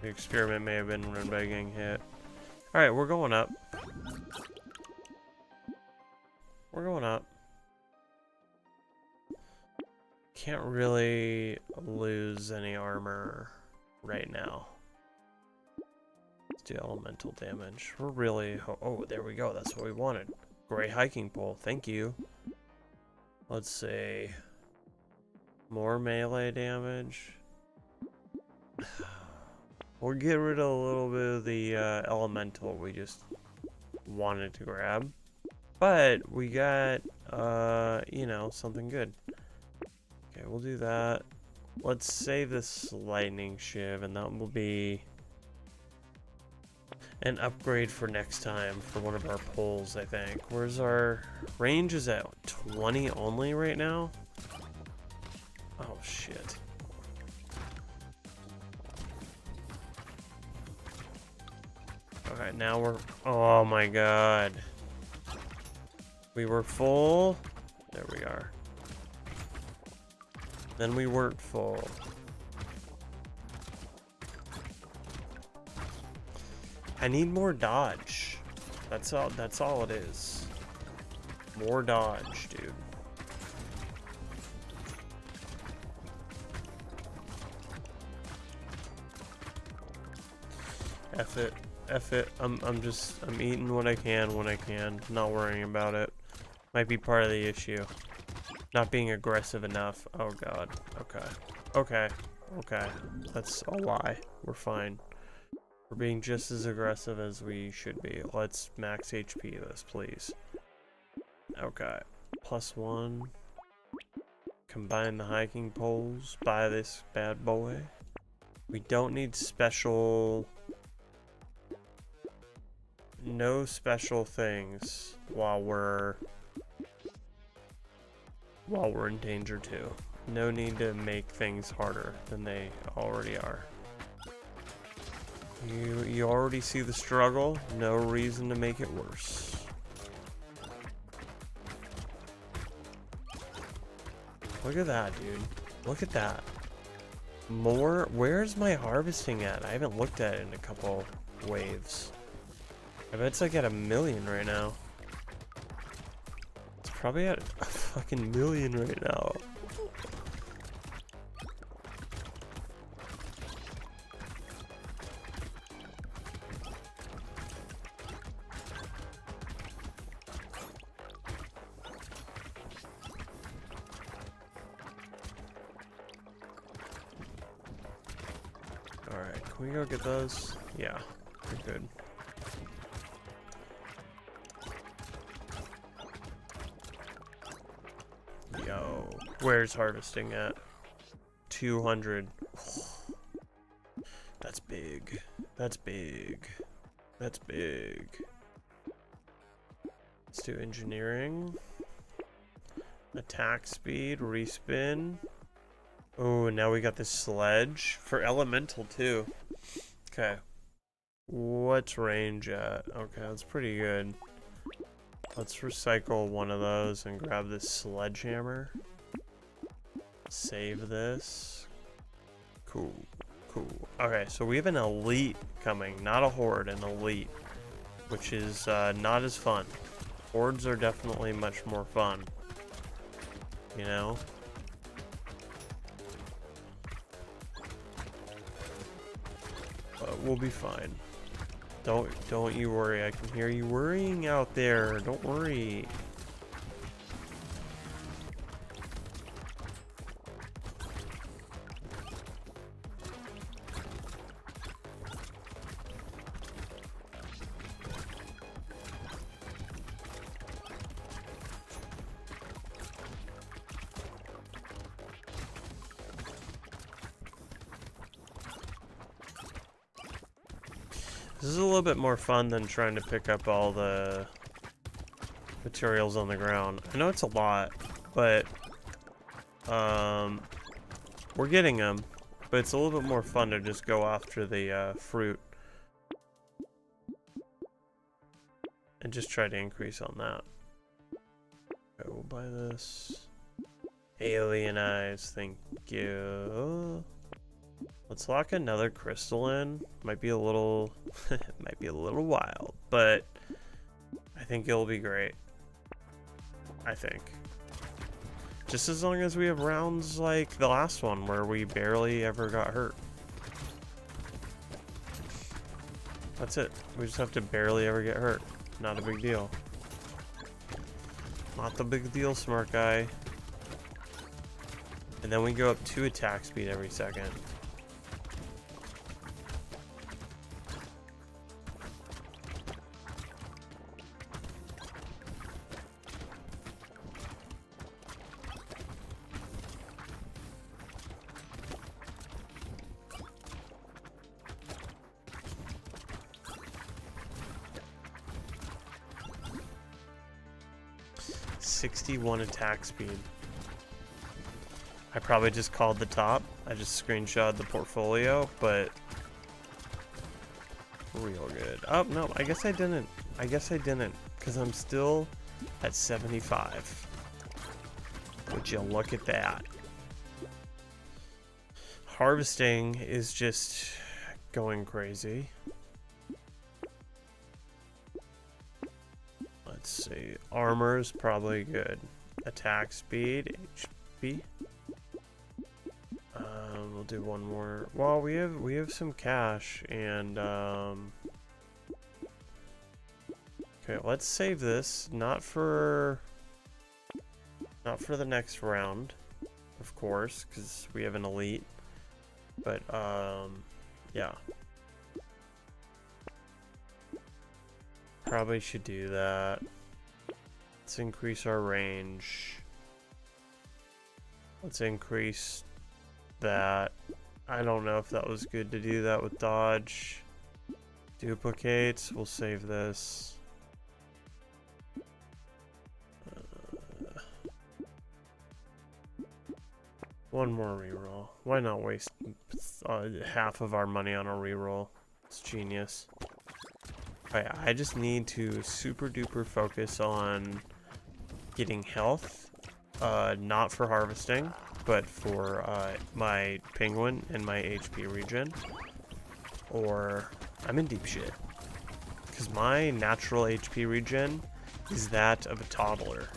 The experiment may have been run by getting hit. Alright, we're going up. We're going up. Can't really lose any armor right now. Let's do elemental damage. We're really... Oh, there we go. That's what we wanted. Great hiking pole. Thank you. Let's see. More melee damage. We'll get rid of a little bit of the elemental we just wanted to grab. But we got, you know, something good. Okay, we'll do that. Let's save this lightning shiv, and that will be an upgrade for next time for one of our poles, I think. Where's our range? Is at 20 only right now? Oh, shit. Okay, now we're... Oh my god. We were full. There we are. Then we weren't full. I need more dodge. That's all it is. More dodge, dude. F it. F it. I'm eating what I can when I can. Not worrying about it. Might be part of the issue. Not being aggressive enough. Oh god. Okay. That's a lie. We're fine. We're being just as aggressive as we should be. Let's max HP this, please. Okay. +1. Combine the hiking poles. Buy this bad boy. We don't need special... No special things while we're in danger too. No need to make things harder than they already are. You already see the struggle. No reason to make it worse. Look at that, dude. Look at that. More? Where's my harvesting at? I haven't looked at it in a couple waves. I bet it's like at 1 million right now. It's probably at a fucking million right now. Alright, can we go get those? Yeah, we're good. Yo, where's harvesting at? 200. That's big. That's big. That's big. Let's do engineering. Attack speed, respin. Oh, now we got this sledge for elemental too. Okay. What's range at? Okay, that's pretty good. Let's recycle one of those and grab this sledgehammer. Save this. Cool. Cool. Okay, so we have an elite coming. Not a horde, an elite. Which is not as fun. Hordes are definitely much more fun. You know? But we'll be fine. Don't you worry. I can hear you worrying out there. Don't worry. This is a little bit more fun than trying to pick up all the materials on the ground. I know it's a lot, but we're getting them. But it's a little bit more fun to just go after the fruit and just try to increase on that. Okay, we'll buy this. Alien eyes, thank you. Let's lock another crystal in. Might be a little, might be a little wild, but I think it'll be great. I think. Just as long as we have rounds like the last one where we barely ever got hurt. That's it. We just have to barely ever get hurt. Not a big deal. Not the big deal, smart guy. And then we go up 2 attack speed every second. .61 attack speed. I probably just called the top. I just screenshot the portfolio, but real good. Oh, no, I guess I didn't. I guess I didn't, because I'm still at 75. Would you look at that? Harvesting is just going crazy. Let's see. Armor is probably good. Attack speed, HP. We'll do one more. Well, we have some cash and okay, let's save this. Not for the next round, of course, because we have an elite. But yeah. Probably should do that. Let's increase our range. Let's increase that. I don't know if that was good to do that with dodge. Duplicates. We'll save this. One more reroll. Why not waste half of our money on a reroll? It's genius. Alright, I just need to super duper focus on getting health. Not for harvesting. but for my penguin and my HP regen, or I'm in deep shit. Because my natural HP regen is that of a toddler.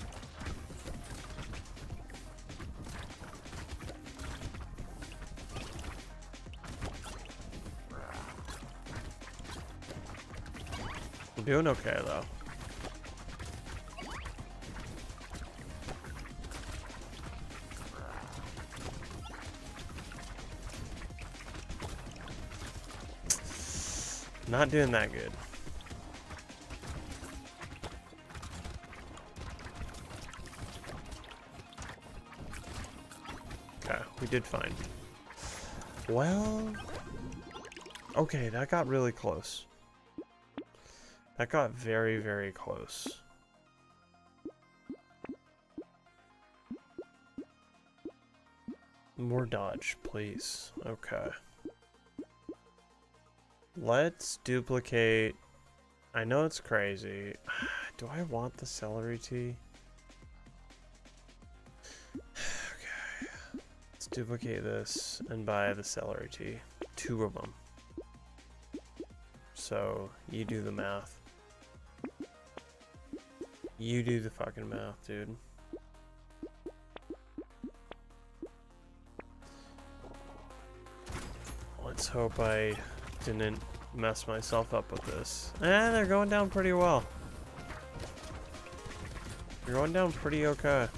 I'm doing okay though. Not doing that good. Okay, we did fine. Well, okay, that got really close. That got very, very close. More dodge, please. Okay. Let's duplicate. I know it's crazy. Do I want the celery tea? Okay. Let's duplicate this and buy the celery tea. 2 of them. So, you do the math. You do the fucking math, dude. Let's hope I didn't mess myself up with this. They're going down pretty well. You're going down pretty okay.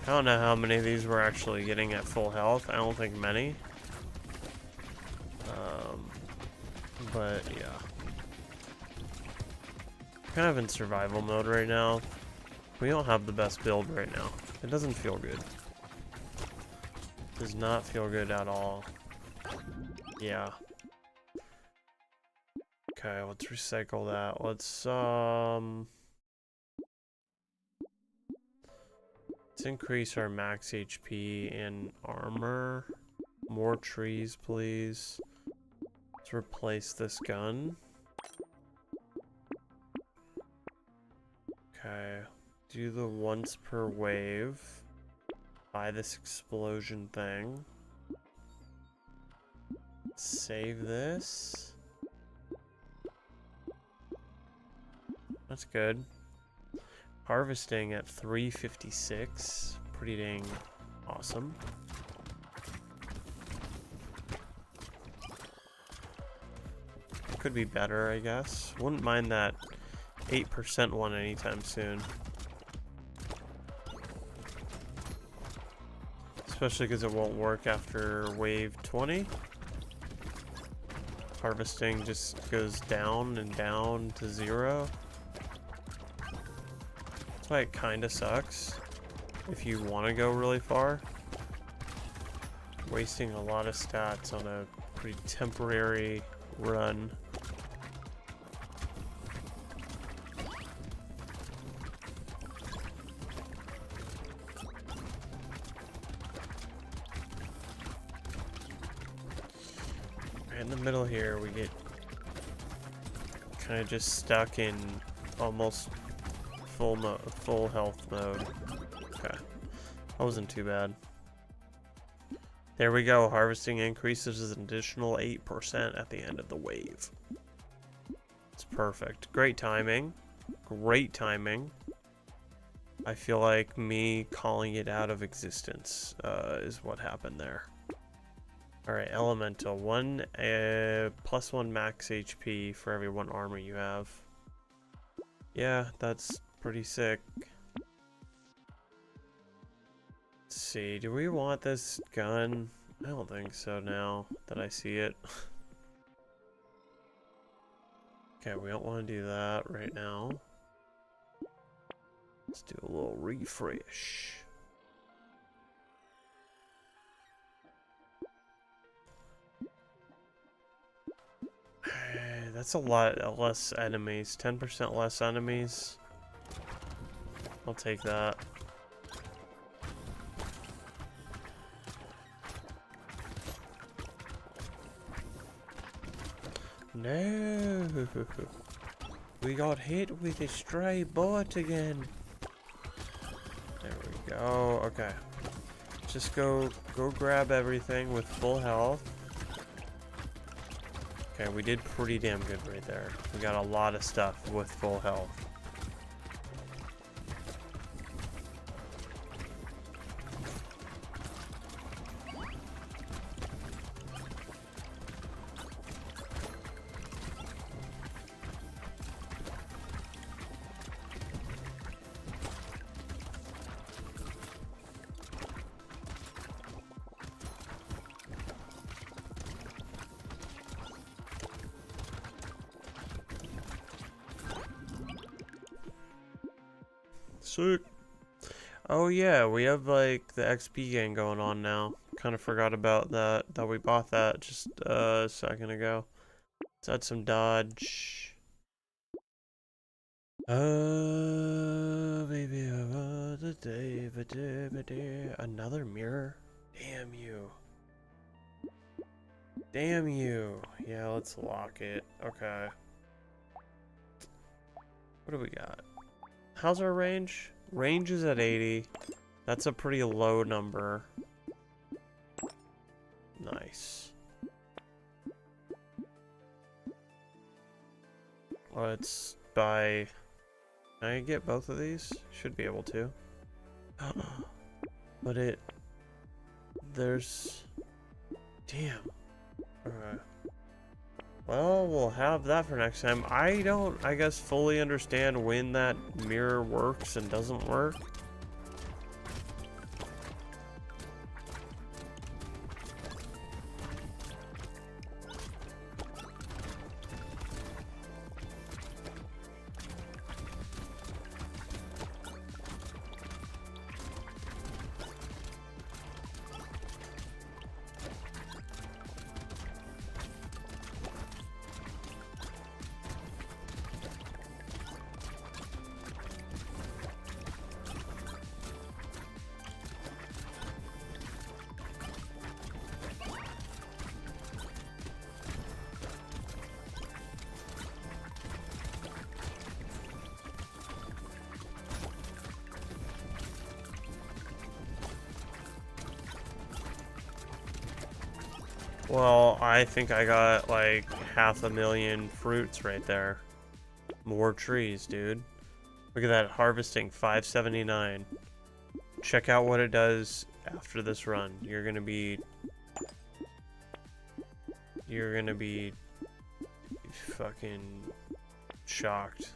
I don't know how many of these we're actually getting at full health. I don't think many. But yeah. Kind of in survival mode right now. We don't have the best build right now. It doesn't feel good. Does not feel good at all. Yeah. Okay, let's recycle that. Let's increase our max HP and armor. More trees, please. Let's replace this gun. Okay. Do the once per wave. Buy this explosion thing. Save this. That's good. Harvesting at 356. Pretty dang awesome. Could be better, I guess. Wouldn't mind that 8% one anytime soon. Especially because it won't work after wave 20. Harvesting just goes down and down to 0. That's why it kind of sucks if you want to go really far. Wasting a lot of stats on a pretty temporary run. In the middle here, we get kind of just stuck in almost full health mode. Okay, that wasn't too bad. There we go. Harvesting increases an additional 8% at the end of the wave. It's perfect. Great timing. Great timing. I feel like me calling it out of existence is what happened there. Alright, elemental. Plus 1 max HP for every 1 armor you have. Yeah, that's pretty sick. Let's see, do we want this gun? I don't think so now that I see it. Okay, we don't want to do that right now. Let's do a little refresh. that's a lot less enemies. 10% less enemies. I'll take that. No. We got hit with a stray bullet again. There we go. Okay. Just go grab everything with full health. Okay, we did pretty damn good right there. We got a lot of stuff with full health. Sick. Oh yeah, we have like the XP game going on now. Kind of forgot about that. Thought we bought that just a second ago. Let's add some dodge. Baby, another mirror. Damn you. Damn you. Yeah, let's lock it. Okay. What do we got? How's our range? Range is at 80. That's a pretty low number. Nice. Let's buy... Can I get both of these? Should be able to. But it... There's... Damn. Alright. Well, we'll have that for next time. I don't, I guess, fully understand when that mirror works and doesn't work. Well, I think I got like 500,000 fruits right there. More trees, dude. Look at that, harvesting 579. Check out what it does after this run. You're gonna be fucking shocked.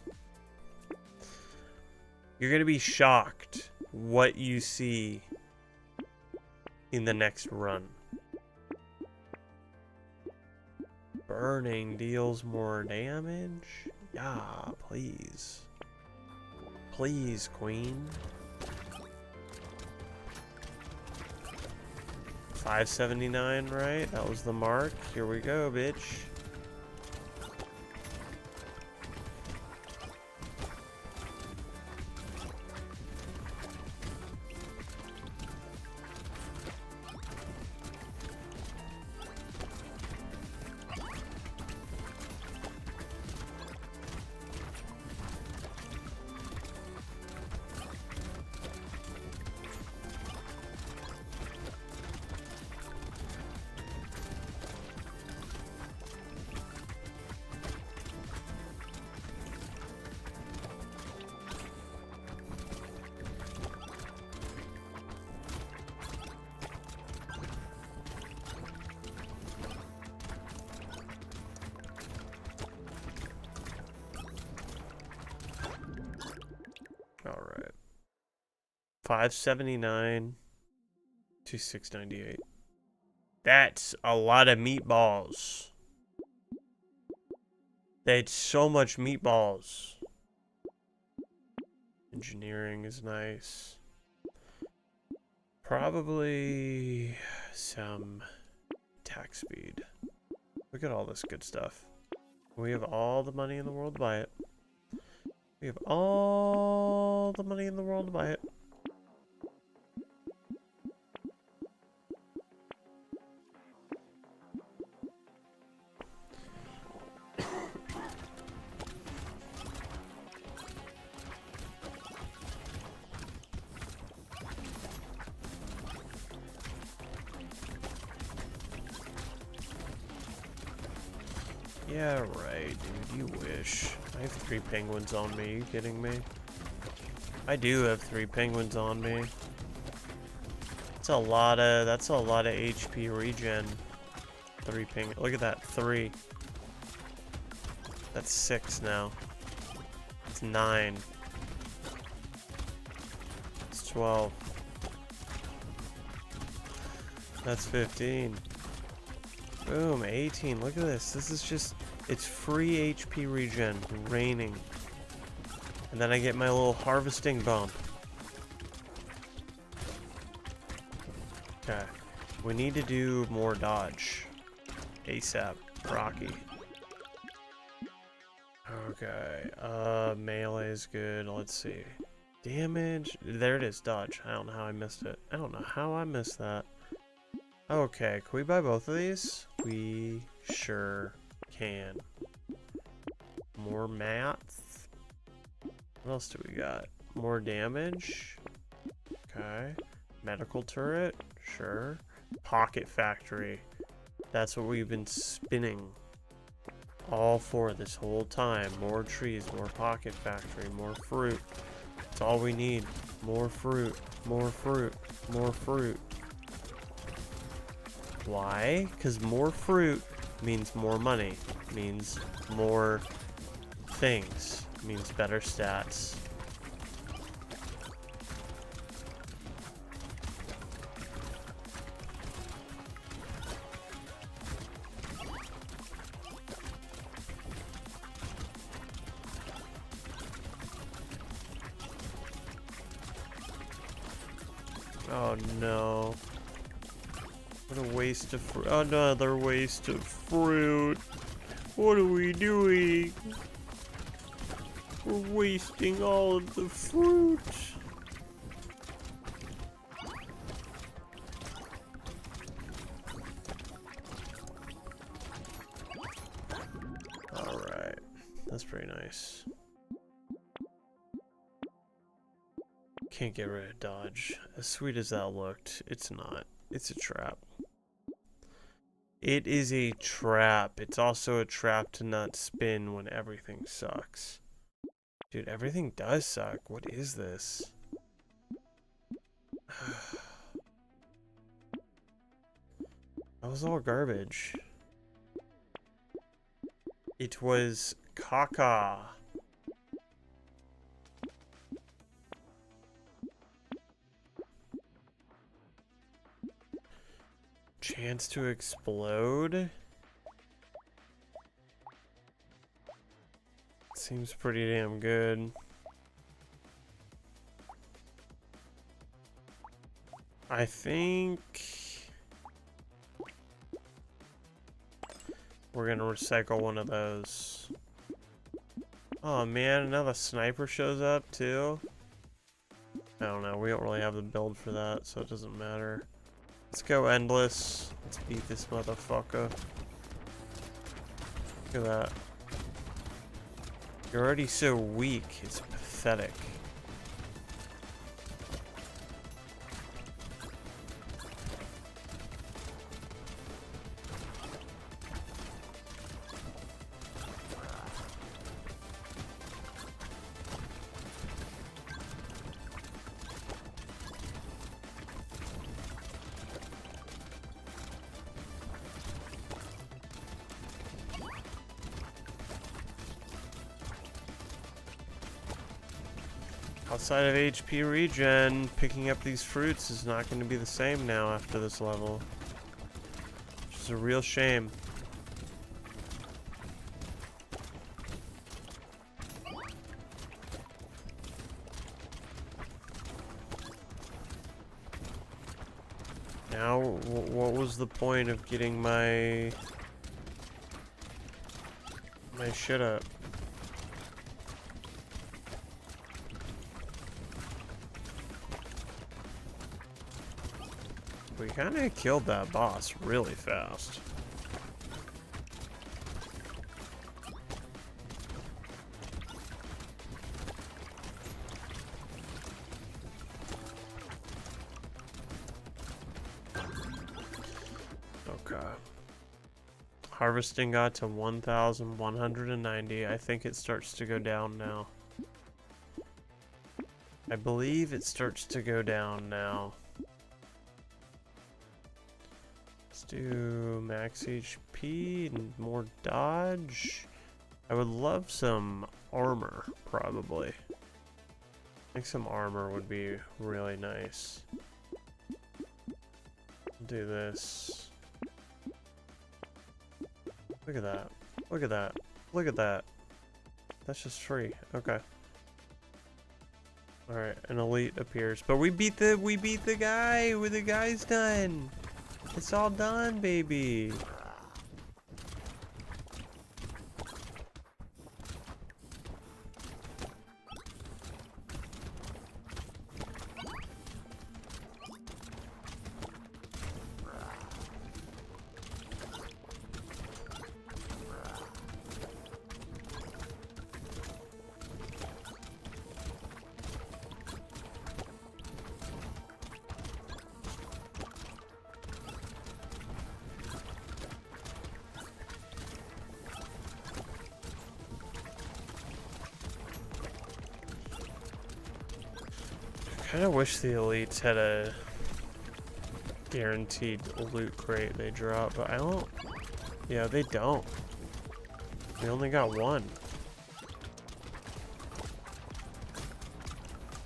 You're gonna be shocked what you see in the next run. Burning deals more damage? Yeah, please. Please, queen. 579, right? That was the mark. Here we go, bitch. Alright. 579 to 698. That's a lot of meatballs. That's so much meatballs. Engineering is nice. Probably some attack speed. Look at all this good stuff. We have all the money in the world to buy it. We have all the money in the world to buy it. Yeah, right, dude. You wish. I have 3 penguins on me. Are you kidding me? I do have 3 penguins on me. That's a lot of HP regen. 3 penguins. Look at that. 3. That's 6 now. It's 9. It's 12. That's 15. Boom, 18. Look at this. This is just, it's free HP regen, raining. And then I get my little harvesting bump. Okay. We need to do more dodge. ASAP. Rocky. Okay. Melee is good. Let's see. Damage. There it is. Dodge. I don't know how I missed it. I don't know how I missed that. Okay, can we buy both of these? We sure can. More mats. What else do we got? More damage. Okay. Medical turret. Sure. Pocket factory. That's what we've been spinning all for this whole time. More trees, more pocket factory, more fruit. That's all we need. More fruit, more fruit, more fruit. Why? Because more fruit means more money, means more things, means better stats. Oh no. What a waste of fruit. Another waste of fruit. What are we doing? We're wasting all of the fruit. Alright. That's pretty nice. Can't get rid of dodge. As sweet as that looked, it's not. It's a trap. It is a trap. It's also a trap to not spin when everything sucks. Dude, everything does suck. What is this? That was all garbage. It was caca. Chance to explode? Seems pretty damn good. I think we're gonna recycle one of those. Oh man, now the sniper shows up too. I don't know, we don't really have the build for that, so it doesn't matter. Let's go endless. Let's beat this motherfucker. Look at that. You're already so weak. It's pathetic. Outside of HP regen, picking up these fruits is not going to be the same now after this level. Which is a real shame. Now, what was the point of getting my my shit up. We kind of killed that boss really fast. Okay. Harvesting got to 1,190. I think it starts to go down now. I believe it starts to go down now. Let's do max HP and more dodge. I would love some armor, probably. I think some armor would be really nice. Do this. Look at that. Look at that. Look at that. That's just free. Okay. Alright, an elite appears. But we beat the guy! The guy's done! It's all done, baby! I kinda wish the elites had a guaranteed loot crate they drop, but I don't. Yeah, they don't. We only got one.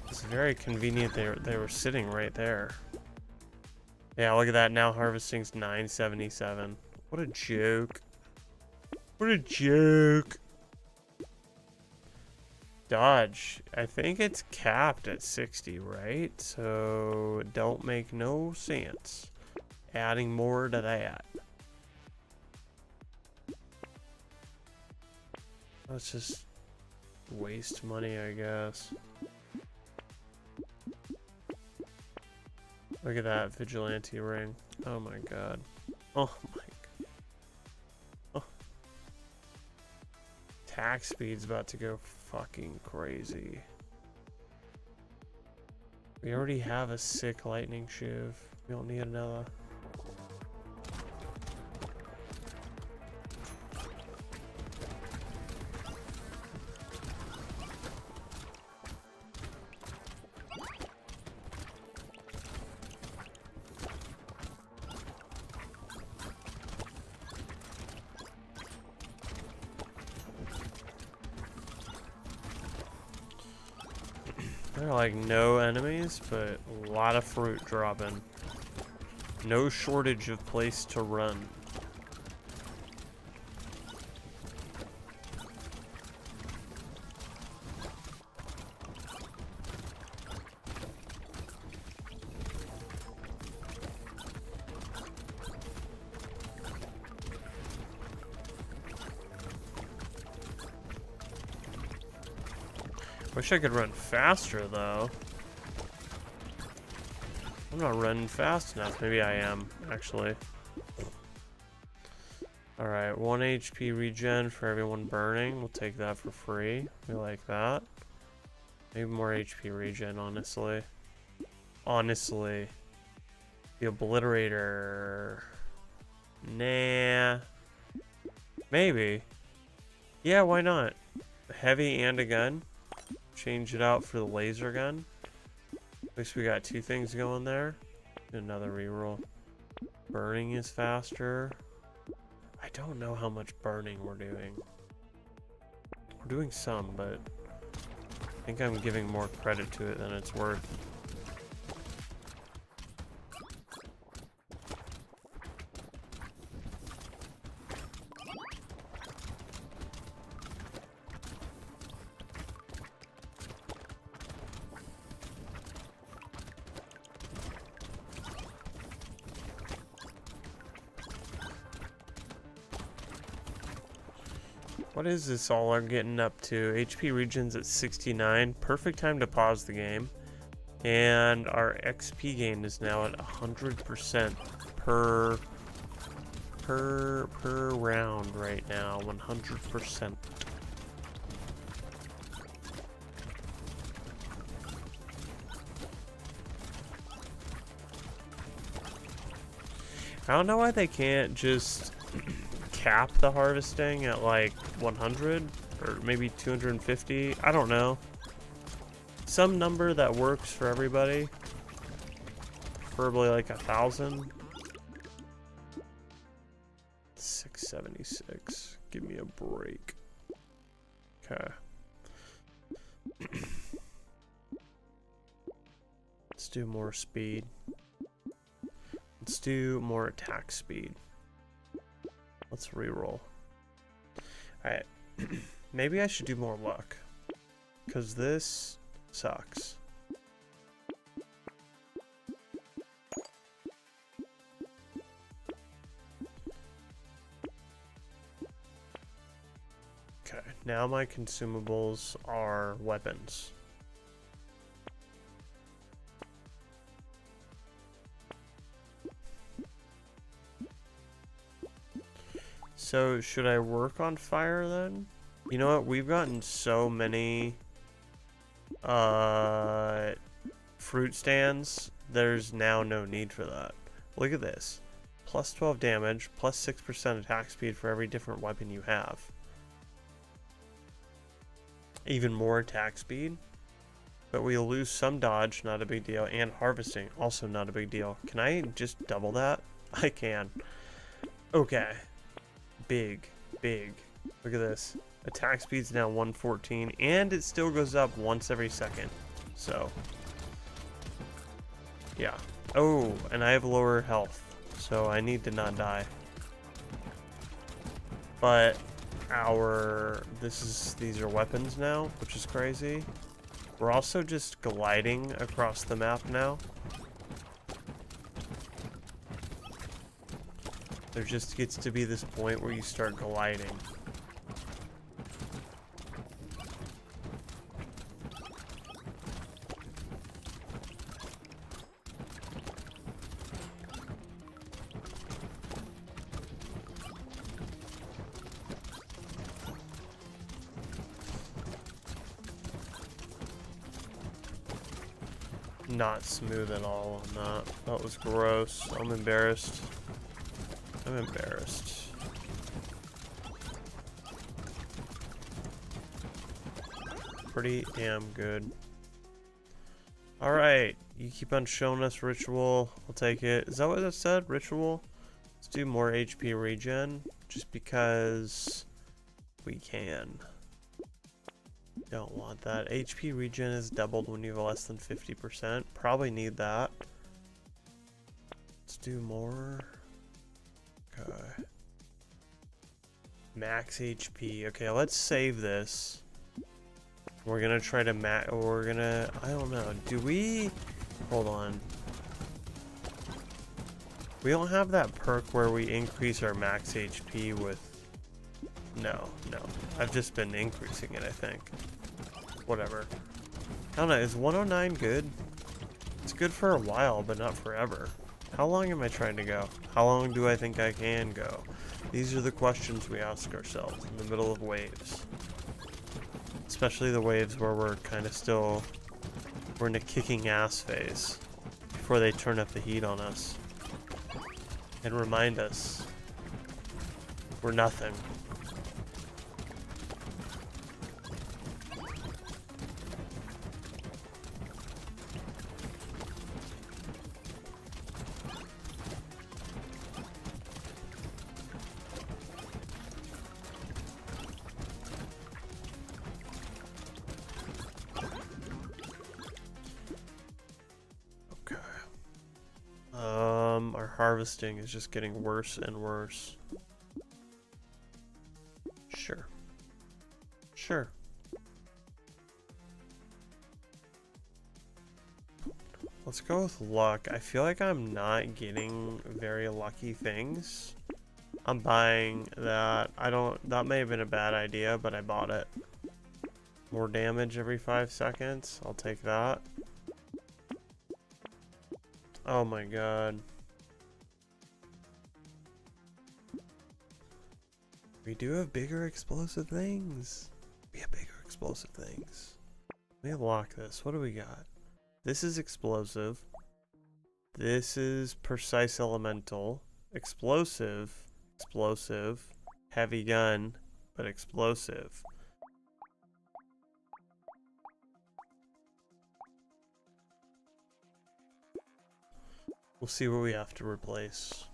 It's very convenient they were sitting right there. Yeah, look at that. Now harvesting's 977. What a joke. What a joke. Dodge. I think it's capped at 60, right? So it don't make no sense adding more to that. Let's just waste money, I guess. Look at that vigilante ring. Oh my god. Oh my god. Oh. Attack speed's about to go fucking crazy. We already have a sick lightning shiv. We don't need another. There are like no enemies, but a lot of fruit dropping. No shortage of place to run. Wish I could run faster, though. I'm not running fast enough. Maybe I am, actually. Alright, 1 HP regen for everyone burning. We'll take that for free. We like that. Maybe more HP regen, honestly. Honestly. The Obliterator. Nah. Maybe. Yeah, why not? Heavy and a gun. Change it out for the laser gun. At least we got two things going there. Another reroll. Burning is faster. I don't know how much burning we're doing. We're doing some, but I think I'm giving more credit to it than it's worth. What is this all are getting up to? HP regions at 69. Perfect time to pause the game. And our XP gain is now at 100% per round right now. 100%. I don't know why they can't just cap the harvesting at like 100 or maybe 250. I don't know. Some number that works for everybody. Preferably like 1,000. 676. Give me a break. Okay. Let's do more speed. Let's do more attack speed. Let's reroll. Alright. Maybe I should do more luck. Because this sucks. Okay, now my consumables are weapons. So, should I work on fire then? You know what? We've gotten so many fruit stands. There's now no need for that. Look at this. Plus 12 damage, plus 6% attack speed for every different weapon you have. Even more attack speed. But we lose some dodge, not a big deal. And harvesting, also not a big deal. Can I just double that? I can. Okay. Big. Look at this. Attack speed's now 114, and it still goes up once every second. So, yeah. Oh, and I have lower health, so I need to not die. But these are weapons now, which is crazy. We're also just gliding across the map now. There just gets to be this point where you start gliding. Not smooth at all on that. That was gross. I'm embarrassed. I'm embarrassed. Pretty damn good. Alright, you keep on showing us ritual. I'll take it. Is that what it said? Ritual? Let's do more HP regen. Just because we can. Don't want that. HP regen is doubled when you have less than 50%. Probably need that. Let's do more. Okay. Max HP. Okay, let's save this. We're gonna try to I don't know. Do we? Hold on. We don't have that perk where we increase our max HP with... No. I've just been increasing it, I think. Whatever. I don't know, is 109 good? It's good for a while, but not forever. How long am I trying to go? How long do I think I can go? These are the questions we ask ourselves in the middle of waves. Especially the waves where we're kind of still... We're in a kicking ass phase. Before they turn up the heat on us. And remind us we're nothing. Our harvesting is just getting worse and worse. Sure. Let's go with luck. I feel like I'm not getting very lucky things. I'm buying that. That may have been a bad idea, but I bought it. More damage every 5 seconds. I'll take that. Oh my god. We do have bigger explosive things. We have bigger explosive things. Let me lock this. What do we got? This is explosive. This is precise elemental. Explosive. Explosive. Heavy gun, but explosive. We'll see what we have to replace.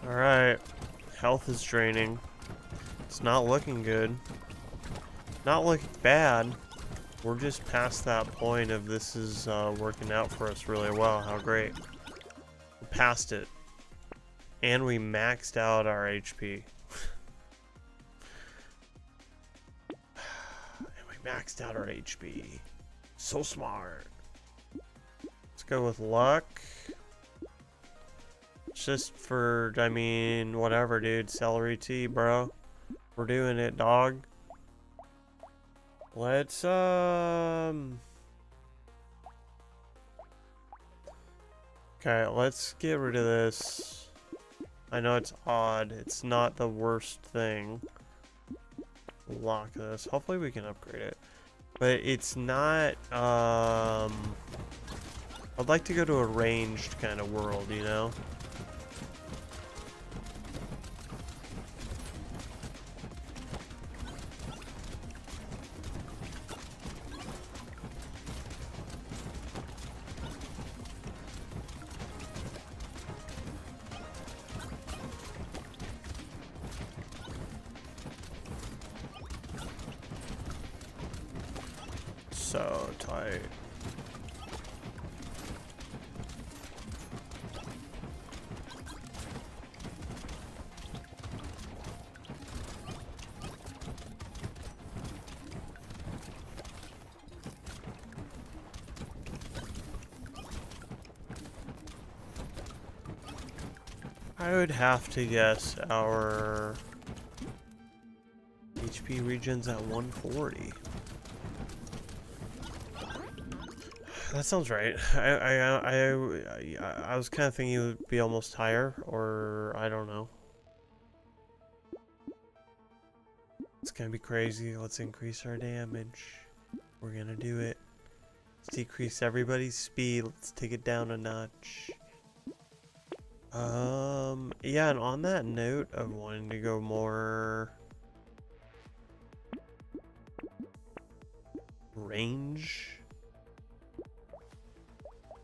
Alright, health is draining. It's not looking good. Not looking bad. We're just past that point of this is working out for us really well. How great. We're past it. And we maxed out our HP. And we maxed out our HP. So smart. Let's go with luck. Just for, I mean, whatever, dude. Celery tea, bro. We're doing it, dog. Let's, okay, let's get rid of this. I know it's odd. It's not the worst thing. Lock this. Hopefully we can upgrade it. But it's not, I'd like to go to a ranged kind of world, you know? So tight. I would have to guess our HP region's at 140. That sounds right. I was kind of thinking it would be almost higher, or I don't know. It's gonna be crazy. Let's increase our damage. We're gonna do it. Let's decrease everybody's speed. Let's take it down a notch. Yeah, and on that note of wanting to go more range.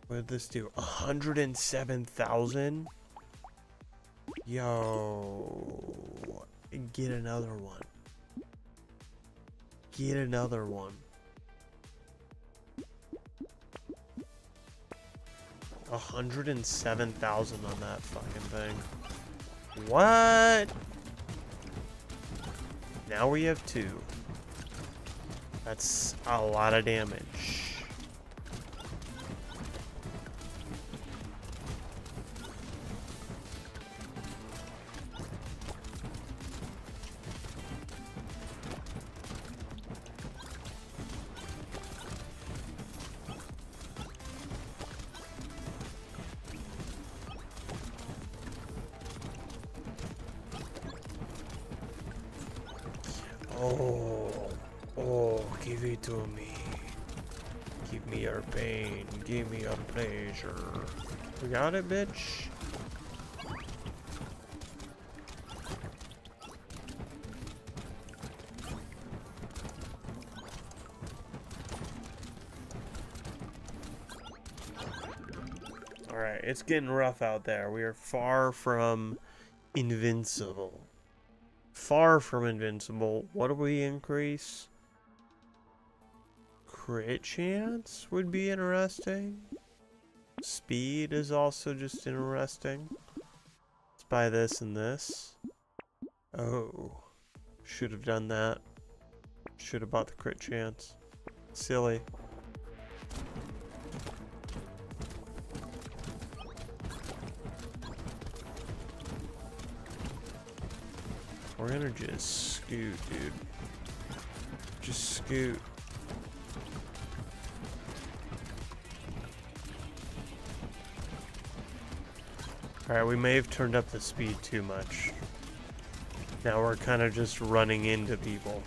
What did this do? 107,000? Yo. Get another one. Get another one. 107,000 on that fucking thing. What? Now we have 2. That's a lot of damage. Oh, give it to me. Give me your pain. Give me your pleasure. We got it, bitch. Alright, it's getting rough out there. We are far from invincible. Far from invincible. What do we increase? Crit chance would be interesting. Speed is also just interesting. Let's buy this and this. Oh. Should have done that. Should have bought the crit chance. Silly. We're gonna just scoot, dude. Just scoot. Alright, we may have turned up the speed too much. Now we're kind of just running into people.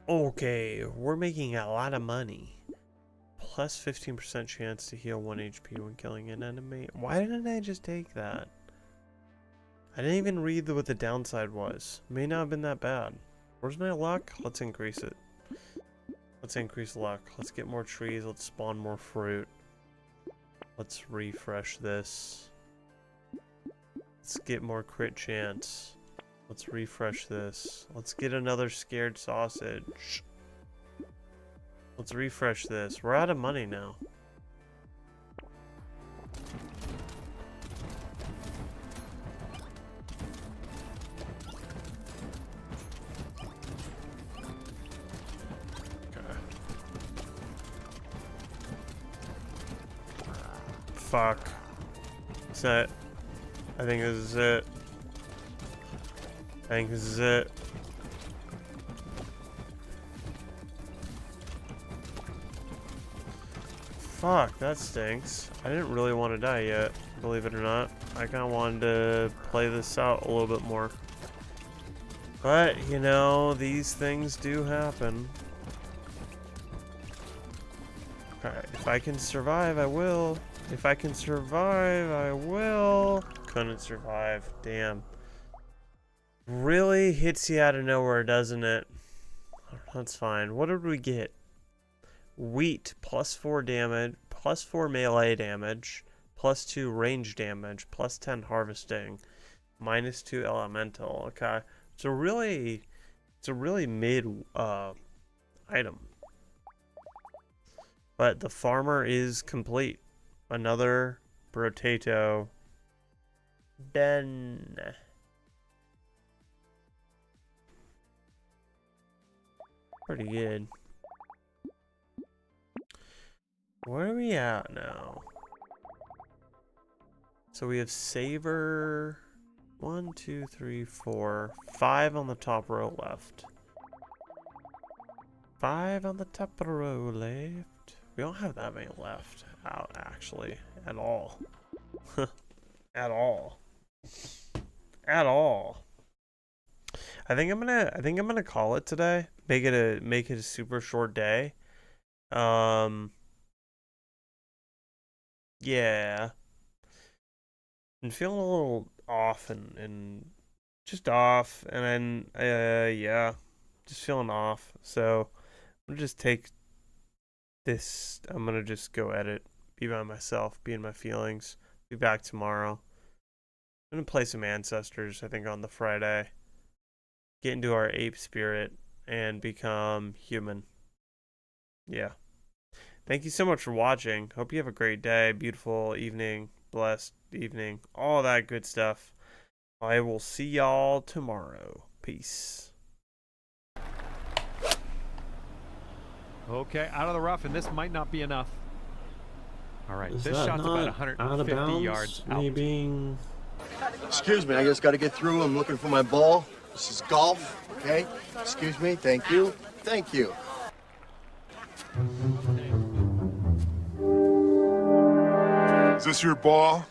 Okay, we're making a lot of money. Plus 15% chance to heal 1 HP when killing an enemy. Why didn't I just take that? I didn't even read what the downside was. May not have been that bad. Where's my luck? Let's increase it. Let's increase luck. Let's get more trees. Let's spawn more fruit. Let's refresh this. Let's get more crit chance. Let's refresh this. Let's get another scared sausage. Let's refresh this. We're out of money now. Okay. Fuck. Is that? I think this is it. I think this is it. Fuck, that stinks. I didn't really want to die yet, believe it or not. I kind of wanted to play this out a little bit more. But, you know, these things do happen. Alright, if I can survive, I will. If I can survive, I will. Couldn't survive, damn. Really hits you out of nowhere, doesn't it? That's fine. What did we get? Wheat, plus 4 damage, plus 4 melee damage, plus 2 range damage, plus 10 harvesting, minus 2 elemental. Okay, it's a really mid item. But the farmer is complete. Another potato. Done. Pretty good. Where are we at now? So we have Saver. 1, 2, 3, 4. 5 on the top row left. 5 on the top row left. We don't have that many left out actually at all. At all. At all. I think I'm gonna call it today. Make it a super short day. Yeah. I'm feeling a little off and just off, and then yeah, just feeling off. So I'm gonna just take this. I'm gonna just go edit, be by myself, be in my feelings. Be back tomorrow. I'm gonna play some Ancestors, I think, on the Friday. Get into our ape spirit and become human. Yeah. Thank you so much for watching. Hope you have a great day, beautiful evening, blessed evening, all that good stuff. I will see y'all tomorrow. Peace. Okay, out of the rough, and this might not be enough. All right, Is this that shot's not about out of 150 bounds? yards out. Me being... Excuse me, I just gotta get through. I'm looking for my ball. This is golf, okay? Excuse me, thank you. Thank you. Is this your ball?